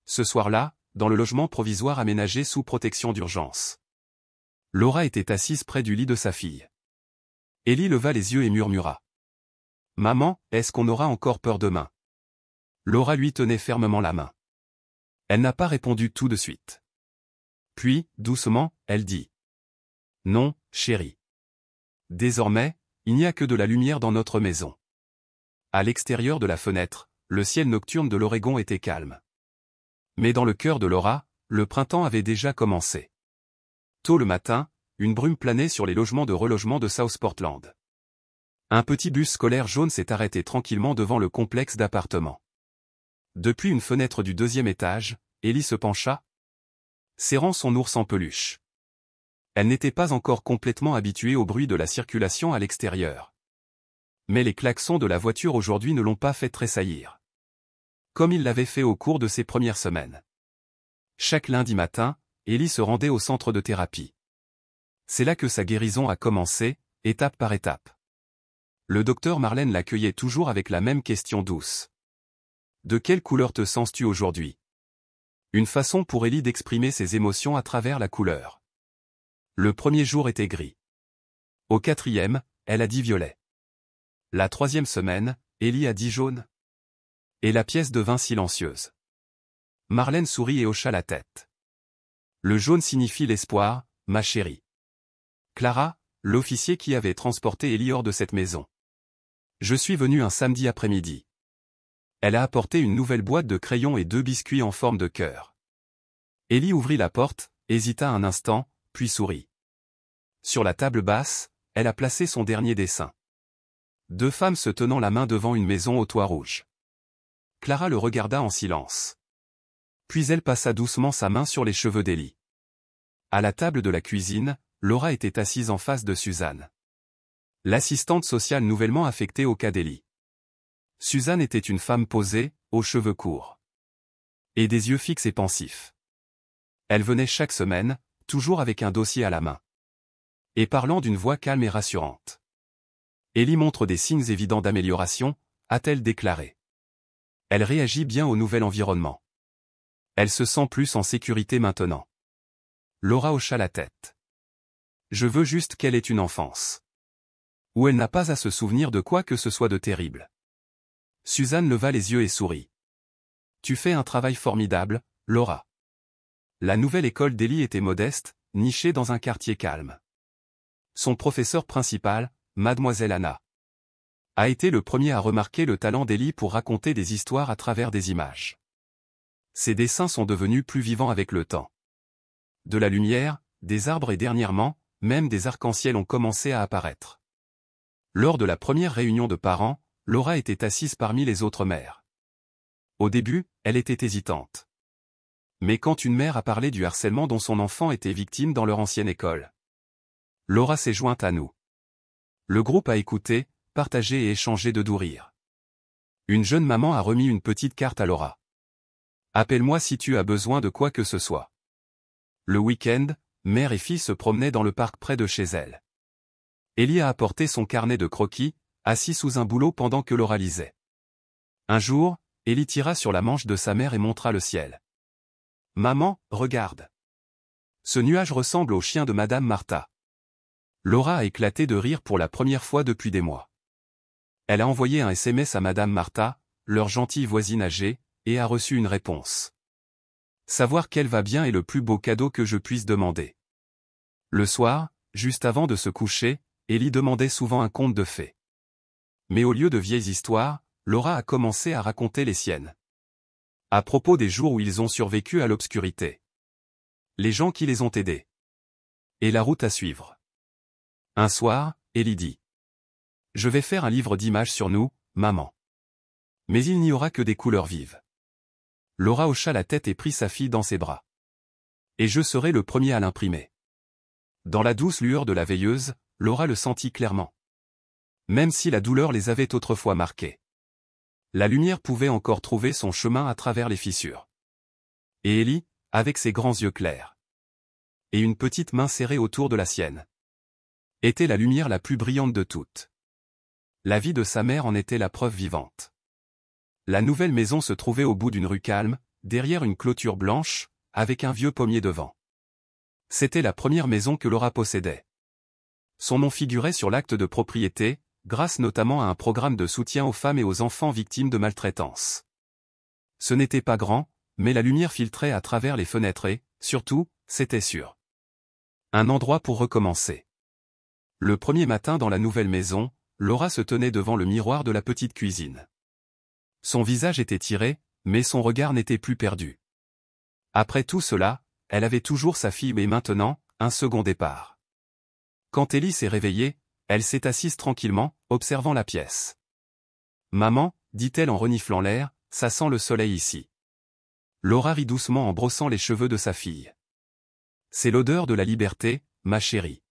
Ce soir-là, dans le logement provisoire aménagé sous protection d'urgence. Laura était assise près du lit de sa fille. Ellie leva les yeux et murmura: « Maman, est-ce qu'on aura encore peur demain ?» Laura lui tenait fermement la main. Elle n'a pas répondu tout de suite. Puis, doucement, elle dit: « Non, chérie. Désormais, il n'y a que de la lumière dans notre maison. » À l'extérieur de la fenêtre, le ciel nocturne de l'Oregon était calme. Mais dans le cœur de Laura, le printemps avait déjà commencé. Tôt le matin, une brume planait sur les logements de relogement de South Portland. Un petit bus scolaire jaune s'est arrêté tranquillement devant le complexe d'appartements. Depuis une fenêtre du deuxième étage, Ellie se pencha, serrant son ours en peluche. Elle n'était pas encore complètement habituée au bruit de la circulation à l'extérieur. Mais les klaxons de la voiture aujourd'hui ne l'ont pas fait tressaillir. Comme il l'avait fait au cours de ses premières semaines. Chaque lundi matin, Ellie se rendait au centre de thérapie. C'est là que sa guérison a commencé, étape par étape. Le docteur Marlène l'accueillait toujours avec la même question douce. « De quelle couleur te sens-tu aujourd'hui ?» Une façon pour Ellie d'exprimer ses émotions à travers la couleur. Le premier jour était gris. Au quatrième, elle a dit violet. La troisième semaine, Ellie a dit jaune. Et la pièce devint silencieuse. Marlène sourit et hocha la tête. Le jaune signifie l'espoir, ma chérie. Clara, l'officier qui avait transporté Ellie hors de cette maison. Je suis venu un samedi après-midi. Elle a apporté une nouvelle boîte de crayons et 2 biscuits en forme de cœur. Ellie ouvrit la porte, hésita un instant, puis sourit. Sur la table basse, elle a placé son dernier dessin. 2 femmes se tenant la main devant une maison au toit rouge. Clara le regarda en silence. Puis elle passa doucement sa main sur les cheveux d'Ellie. À la table de la cuisine, Laura était assise en face de Suzanne. L'assistante sociale nouvellement affectée au cas d'Ellie. Suzanne était une femme posée, aux cheveux courts. Et des yeux fixes et pensifs. Elle venait chaque semaine, toujours avec un dossier à la main. Et parlant d'une voix calme et rassurante. Ellie montre des signes évidents d'amélioration, a-t-elle déclaré. Elle réagit bien au nouvel environnement. Elle se sent plus en sécurité maintenant. Laura hocha la tête. Je veux juste qu'elle ait une enfance. Où elle n'a pas à se souvenir de quoi que ce soit de terrible. Suzanne leva les yeux et sourit. Tu fais un travail formidable, Laura. La nouvelle école d'Ellie était modeste, nichée dans un quartier calme. Son professeur principal, Mademoiselle Anna, a été le premier à remarquer le talent d'Ellie pour raconter des histoires à travers des images. Ses dessins sont devenus plus vivants avec le temps. De la lumière, des arbres et dernièrement, même des arcs-en-ciel ont commencé à apparaître. Lors de la première réunion de parents, Laura était assise parmi les autres mères. Au début, elle était hésitante. Mais quand une mère a parlé du harcèlement dont son enfant était victime dans leur ancienne école, Laura s'est jointe à nous. Le groupe a écouté, partagé et échangé de doux rires. Une jeune maman a remis une petite carte à Laura. Appelle-moi si tu as besoin de quoi que ce soit. Le week-end, mère et fille se promenaient dans le parc près de chez elle. Ellie a apporté son carnet de croquis, assis sous un bouleau pendant que Laura lisait. Un jour, Ellie tira sur la manche de sa mère et montra le ciel. « Maman, regarde. Ce nuage ressemble au chien de Madame Martha. » Laura a éclaté de rire pour la première fois depuis des mois. Elle a envoyé un SMS à Madame Martha, leur gentille voisine âgée, et a reçu une réponse. Savoir qu'elle va bien est le plus beau cadeau que je puisse demander. Le soir, juste avant de se coucher, Ellie demandait souvent un conte de fées. Mais au lieu de vieilles histoires, Laura a commencé à raconter les siennes. À propos des jours où ils ont survécu à l'obscurité. Les gens qui les ont aidés. Et la route à suivre. Un soir, Ellie dit. Je vais faire un livre d'images sur nous, maman. Mais il n'y aura que des couleurs vives. Laura hocha la tête et prit sa fille dans ses bras. Et je serai le premier à l'imprimer. Dans la douce lueur de la veilleuse, Laura le sentit clairement. Même si la douleur les avait autrefois marqués. La lumière pouvait encore trouver son chemin à travers les fissures. Et Ellie, avec ses grands yeux clairs. Et une petite main serrée autour de la sienne. Était la lumière la plus brillante de toutes. La vie de sa mère en était la preuve vivante. La nouvelle maison se trouvait au bout d'une rue calme, derrière une clôture blanche, avec un vieux pommier devant. C'était la première maison que Laura possédait. Son nom figurait sur l'acte de propriété, grâce notamment à un programme de soutien aux femmes et aux enfants victimes de maltraitance. Ce n'était pas grand, mais la lumière filtrait à travers les fenêtres et, surtout, c'était sûr. Un endroit pour recommencer. Le premier matin dans la nouvelle maison, Laura se tenait devant le miroir de la petite cuisine. Son visage était tiré, mais son regard n'était plus perdu. Après tout cela, elle avait toujours sa fille et maintenant, un second départ. Quand Ellie s'est réveillée, elle s'est assise tranquillement, observant la pièce. « Maman, dit-elle en reniflant l'air, ça sent le soleil ici. » Laura rit doucement en brossant les cheveux de sa fille. « C'est l'odeur de la liberté, ma chérie. »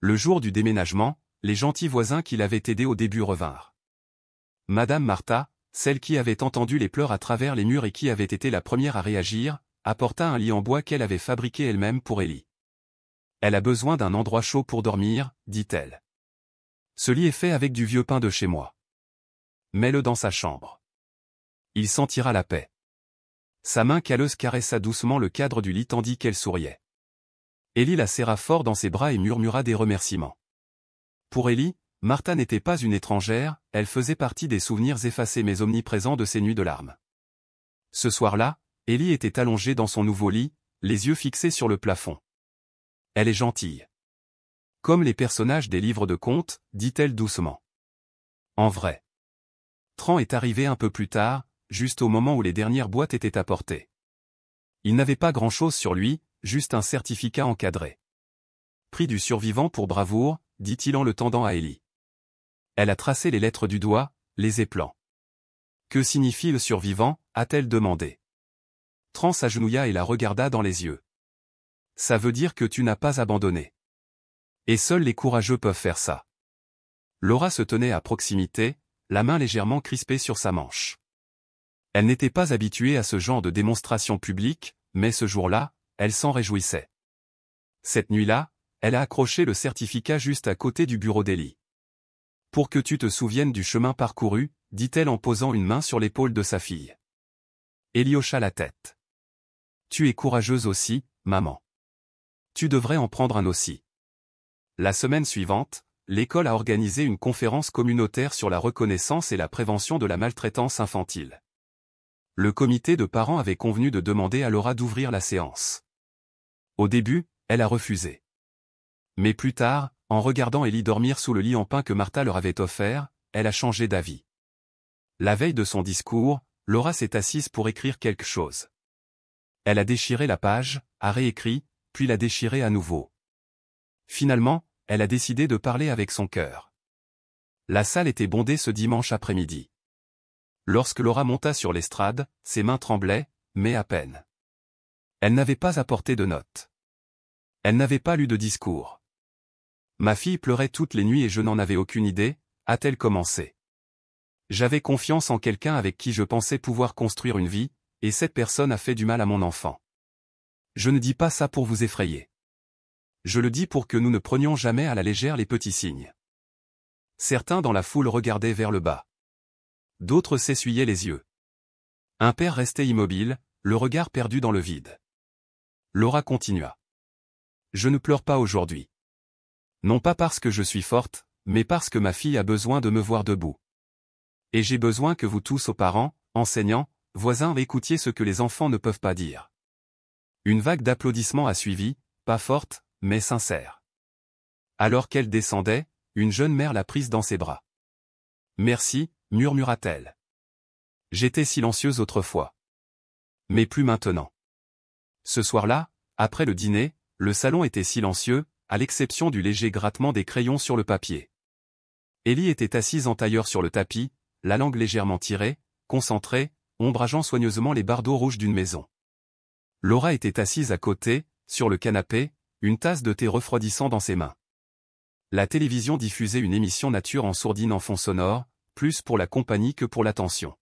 Le jour du déménagement, les gentils voisins qui l'avaient aidé au début revinrent. Madame Martha, celle qui avait entendu les pleurs à travers les murs et qui avait été la première à réagir, apporta un lit en bois qu'elle avait fabriqué elle-même pour Ellie. « Elle a besoin d'un endroit chaud pour dormir, dit-elle. Ce lit est fait avec du vieux pain de chez moi. Mets-le dans sa chambre. Il sentira la paix. » Sa main calleuse caressa doucement le cadre du lit tandis qu'elle souriait. Ellie la serra fort dans ses bras et murmura des remerciements. Pour Ellie, Martha n'était pas une étrangère, elle faisait partie des souvenirs effacés mais omniprésents de ses nuits de larmes. Ce soir-là, Ellie était allongée dans son nouveau lit, les yeux fixés sur le plafond. « Elle est gentille. Comme les personnages des livres de contes, dit-elle doucement. En vrai. » Tran est arrivé un peu plus tard, juste au moment où les dernières boîtes étaient apportées. Il n'avait pas grand-chose sur lui, juste un certificat encadré. Prix du survivant pour bravoure, dit-il en le tendant à Ellie. Elle a tracé les lettres du doigt, les éplant. Que signifie le survivant, a-t-elle demandé. Tran s'agenouilla et la regarda dans les yeux. Ça veut dire que tu n'as pas abandonné. Et seuls les courageux peuvent faire ça. Laura se tenait à proximité, la main légèrement crispée sur sa manche. Elle n'était pas habituée à ce genre de démonstration publique, mais ce jour-là, elle s'en réjouissait. Cette nuit-là, elle a accroché le certificat juste à côté du bureau d'Ellie. Pour que tu te souviennes du chemin parcouru, dit-elle en posant une main sur l'épaule de sa fille. Ellie hocha la tête. Tu es courageuse aussi, maman. Tu devrais en prendre un aussi. La semaine suivante, l'école a organisé une conférence communautaire sur la reconnaissance et la prévention de la maltraitance infantile. Le comité de parents avait convenu de demander à Laura d'ouvrir la séance. Au début, elle a refusé. Mais plus tard, en regardant Ellie dormir sous le lit en pin que Martha leur avait offert, elle a changé d'avis. La veille de son discours, Laura s'est assise pour écrire quelque chose. Elle a déchiré la page, a réécrit, puis l'a déchirée à nouveau. Finalement, elle a décidé de parler avec son cœur. La salle était bondée ce dimanche après-midi. Lorsque Laura monta sur l'estrade, ses mains tremblaient, mais à peine. Elle n'avait pas apporté de notes. Elle n'avait pas lu de discours. Ma fille pleurait toutes les nuits et je n'en avais aucune idée, a-t-elle commencé. J'avais confiance en quelqu'un avec qui je pensais pouvoir construire une vie, et cette personne a fait du mal à mon enfant. Je ne dis pas ça pour vous effrayer. Je le dis pour que nous ne prenions jamais à la légère les petits signes. Certains dans la foule regardaient vers le bas. D'autres s'essuyaient les yeux. Un père restait immobile, le regard perdu dans le vide. Laura continua. Je ne pleure pas aujourd'hui. Non pas parce que je suis forte, mais parce que ma fille a besoin de me voir debout. Et j'ai besoin que vous tous, aux parents, enseignants, voisins, écoutiez ce que les enfants ne peuvent pas dire. Une vague d'applaudissements a suivi, pas forte, mais sincère. Alors qu'elle descendait, une jeune mère l'a prise dans ses bras. Merci, murmura-t-elle. J'étais silencieuse autrefois. Mais plus maintenant. Ce soir-là, après le dîner, le salon était silencieux, à l'exception du léger grattement des crayons sur le papier. Ellie était assise en tailleur sur le tapis, la langue légèrement tirée, concentrée, ombrageant soigneusement les bardeaux rouges d'une maison. Laura était assise à côté, sur le canapé, une tasse de thé refroidissant dans ses mains. La télévision diffusait une émission nature en sourdine en fond sonore, plus pour la compagnie que pour l'attention.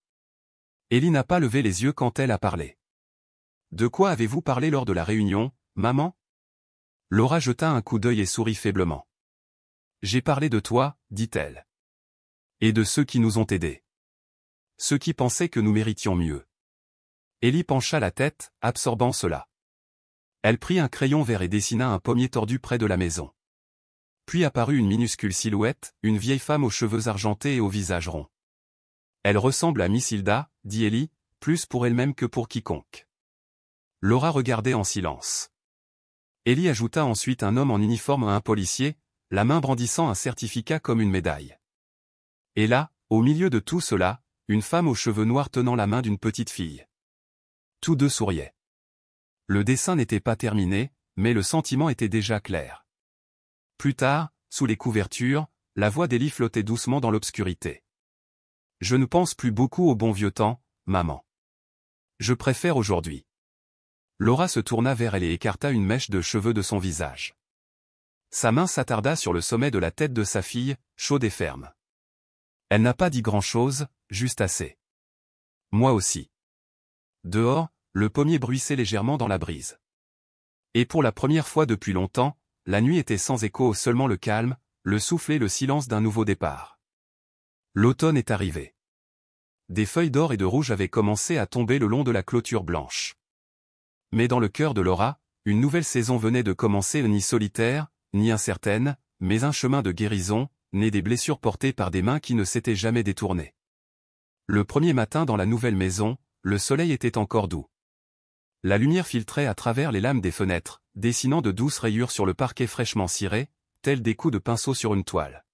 Ellie n'a pas levé les yeux quand elle a parlé. « De quoi avez-vous parlé lors de la réunion, maman ?» Laura jeta un coup d'œil et sourit faiblement. « J'ai parlé de toi, dit-elle. Et de ceux qui nous ont aidés. Ceux qui pensaient que nous méritions mieux. » Ellie pencha la tête, absorbant cela. Elle prit un crayon vert et dessina un pommier tordu près de la maison. Puis apparut une minuscule silhouette, une vieille femme aux cheveux argentés et au visage rond. « Elle ressemble à Miss Hilda, dit Ellie, plus pour elle-même que pour quiconque. » Laura regardait en silence. Ellie ajouta ensuite un homme en uniforme à un policier, la main brandissant un certificat comme une médaille. Et là, au milieu de tout cela, une femme aux cheveux noirs tenant la main d'une petite fille. Tous deux souriaient. Le dessin n'était pas terminé, mais le sentiment était déjà clair. Plus tard, sous les couvertures, la voix d'Ellie flottait doucement dans l'obscurité. « Je ne pense plus beaucoup au bon vieux temps, maman. Je préfère aujourd'hui. » Laura se tourna vers elle et écarta une mèche de cheveux de son visage. Sa main s'attarda sur le sommet de la tête de sa fille, chaude et ferme. Elle n'a pas dit grand-chose, juste assez. Moi aussi. Dehors, le pommier bruissait légèrement dans la brise. Et pour la première fois depuis longtemps, la nuit était sans écho, seulement le calme, le souffle et le silence d'un nouveau départ. L'automne est arrivé. Des feuilles d'or et de rouge avaient commencé à tomber le long de la clôture blanche. Mais dans le cœur de Laura, une nouvelle saison venait de commencer, ni solitaire, ni incertaine, mais un chemin de guérison, né des blessures portées par des mains qui ne s'étaient jamais détournées. Le premier matin dans la nouvelle maison, le soleil était encore doux. La lumière filtrait à travers les lames des fenêtres, dessinant de douces rayures sur le parquet fraîchement ciré, tels des coups de pinceau sur une toile.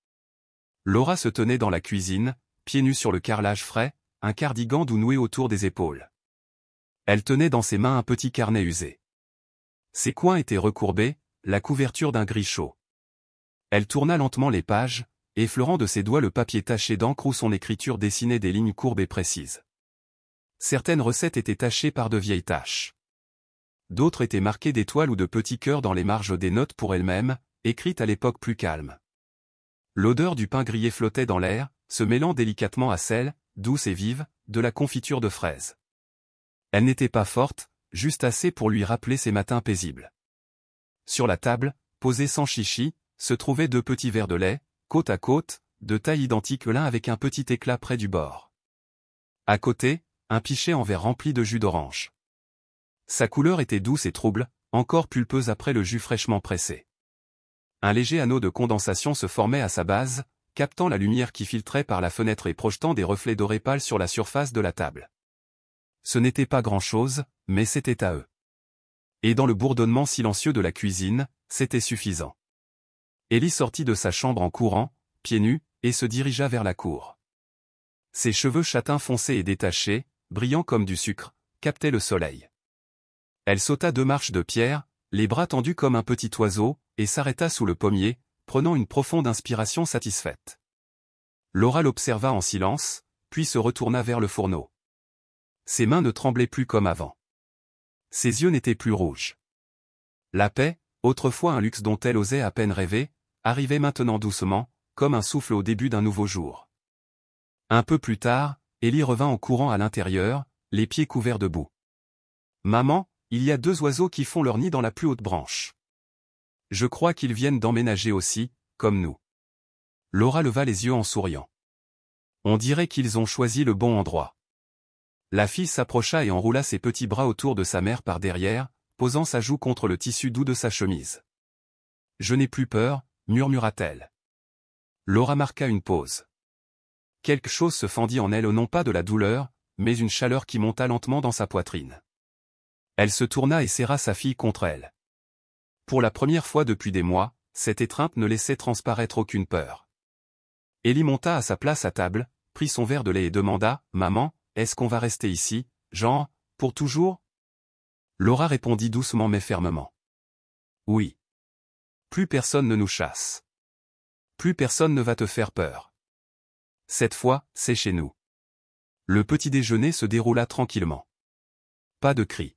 Laura se tenait dans la cuisine, pieds nus sur le carrelage frais, un cardigan doux noué autour des épaules. Elle tenait dans ses mains un petit carnet usé. Ses coins étaient recourbés, la couverture d'un gris chaud. Elle tourna lentement les pages, effleurant de ses doigts le papier taché d'encre où son écriture dessinait des lignes courbes et précises. Certaines recettes étaient tachées par de vieilles taches. D'autres étaient marquées d'étoiles ou de petits cœurs dans les marges des notes pour elle-même, écrites à l'époque plus calme. L'odeur du pain grillé flottait dans l'air, se mêlant délicatement à celle, douce et vive, de la confiture de fraises. Elle n'était pas forte, juste assez pour lui rappeler ses matins paisibles. Sur la table, posés sans chichi, se trouvaient deux petits verres de lait, côte à côte, de taille identique l'un avec un petit éclat près du bord. À côté, un pichet en verre rempli de jus d'orange. Sa couleur était douce et trouble, encore pulpeuse après le jus fraîchement pressé. Un léger anneau de condensation se formait à sa base, captant la lumière qui filtrait par la fenêtre et projetant des reflets dorés pâles sur la surface de la table. Ce n'était pas grand-chose, mais c'était à eux. Et dans le bourdonnement silencieux de la cuisine, c'était suffisant. Ellie sortit de sa chambre en courant, pieds nus, et se dirigea vers la cour. Ses cheveux châtains foncés et détachés, brillants comme du sucre, captaient le soleil. Elle sauta 2 marches de pierre, les bras tendus comme un petit oiseau, et s'arrêta sous le pommier, prenant une profonde inspiration satisfaite. Laura l'observa en silence, puis se retourna vers le fourneau. Ses mains ne tremblaient plus comme avant. Ses yeux n'étaient plus rouges. La paix, autrefois un luxe dont elle osait à peine rêver, arrivait maintenant doucement, comme un souffle au début d'un nouveau jour. Un peu plus tard, Ellie revint en courant à l'intérieur, les pieds couverts de boue. « Maman, il y a 2 oiseaux qui font leur nid dans la plus haute branche. Je crois qu'ils viennent d'emménager aussi, comme nous. » Laura leva les yeux en souriant. On dirait qu'ils ont choisi le bon endroit. La fille s'approcha et enroula ses petits bras autour de sa mère par derrière, posant sa joue contre le tissu doux de sa chemise. « Je n'ai plus peur, murmura-t-elle. Laura marqua une pause. Quelque chose se fendit en elle, non pas de la douleur, mais une chaleur qui monta lentement dans sa poitrine. Elle se tourna et serra sa fille contre elle. Pour la première fois depuis des mois, cette étreinte ne laissait transparaître aucune peur. Ellie monta à sa place à table, prit son verre de lait et demanda « Maman, est-ce qu'on va rester ici, genre, pour toujours ?» Laura répondit doucement mais fermement. « Oui. Plus personne ne nous chasse. Plus personne ne va te faire peur. Cette fois, c'est chez nous. » Le petit déjeuner se déroula tranquillement. Pas de cris.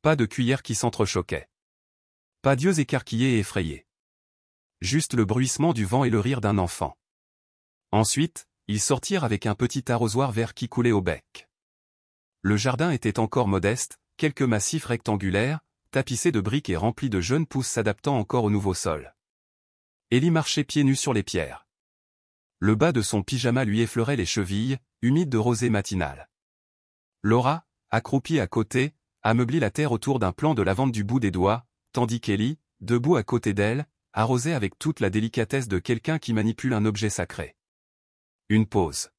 Pas de cuillères qui s'entrechoquaient. Pas d'yeux écarquillés et effrayés. Juste le bruissement du vent et le rire d'un enfant. Ensuite, ils sortirent avec un petit arrosoir vert qui coulait au bec. Le jardin était encore modeste, quelques massifs rectangulaires, tapissés de briques et remplis de jeunes pousses s'adaptant encore au nouveau sol. Ellie marchait pieds nus sur les pierres. Le bas de son pyjama lui effleurait les chevilles, humides de rosée matinale. Laura, accroupie à côté, ameublit la terre autour d'un plant de lavande du bout des doigts, tandis qu'Ellie, debout à côté d'elle, arrosait avec toute la délicatesse de quelqu'un qui manipule un objet sacré. Une pause.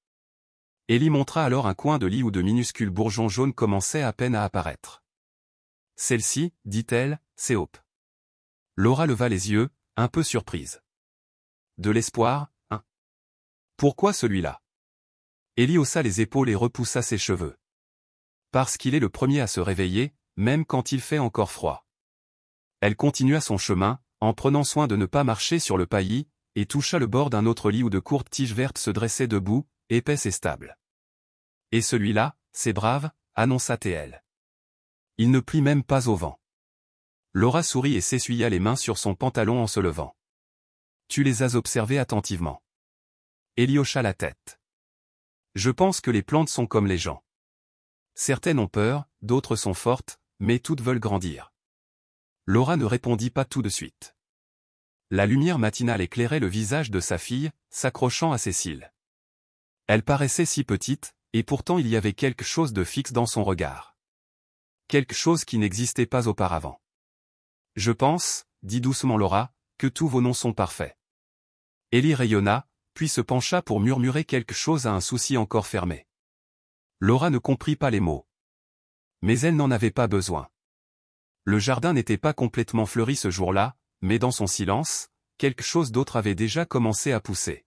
Ellie montra alors un coin de lit où de minuscules bourgeons jaunes commençaient à peine à apparaître. « Celle-ci, dit-elle, c'est Hope. » Laura leva les yeux, un peu surprise. « De l'espoir, hein ? Pourquoi celui-là ?» Ellie haussa les épaules et repoussa ses cheveux. « Parce qu'il est le premier à se réveiller, même quand il fait encore froid. » Elle continua son chemin, en prenant soin de ne pas marcher sur le paillis, et toucha le bord d'un autre lit où de courtes tiges vertes se dressaient debout, épaisses et stables. « Et celui-là, c'est brave, » annonça-t-elle. Il ne plie même pas au vent. Laura sourit et s'essuya les mains sur son pantalon en se levant. « Tu les as observés attentivement. » Ellie hocha la tête. « Je pense que les plantes sont comme les gens. Certaines ont peur, d'autres sont fortes, mais toutes veulent grandir. » Laura ne répondit pas tout de suite. La lumière matinale éclairait le visage de sa fille, s'accrochant à ses cils. Elle paraissait si petite, et pourtant il y avait quelque chose de fixe dans son regard. Quelque chose qui n'existait pas auparavant. « Je pense, » dit doucement Laura, « que tous vos noms sont parfaits. » Ellie rayonna, puis se pencha pour murmurer quelque chose à un souci encore fermé. Laura ne comprit pas les mots. Mais elle n'en avait pas besoin. Le jardin n'était pas complètement fleuri ce jour-là, mais dans son silence, quelque chose d'autre avait déjà commencé à pousser.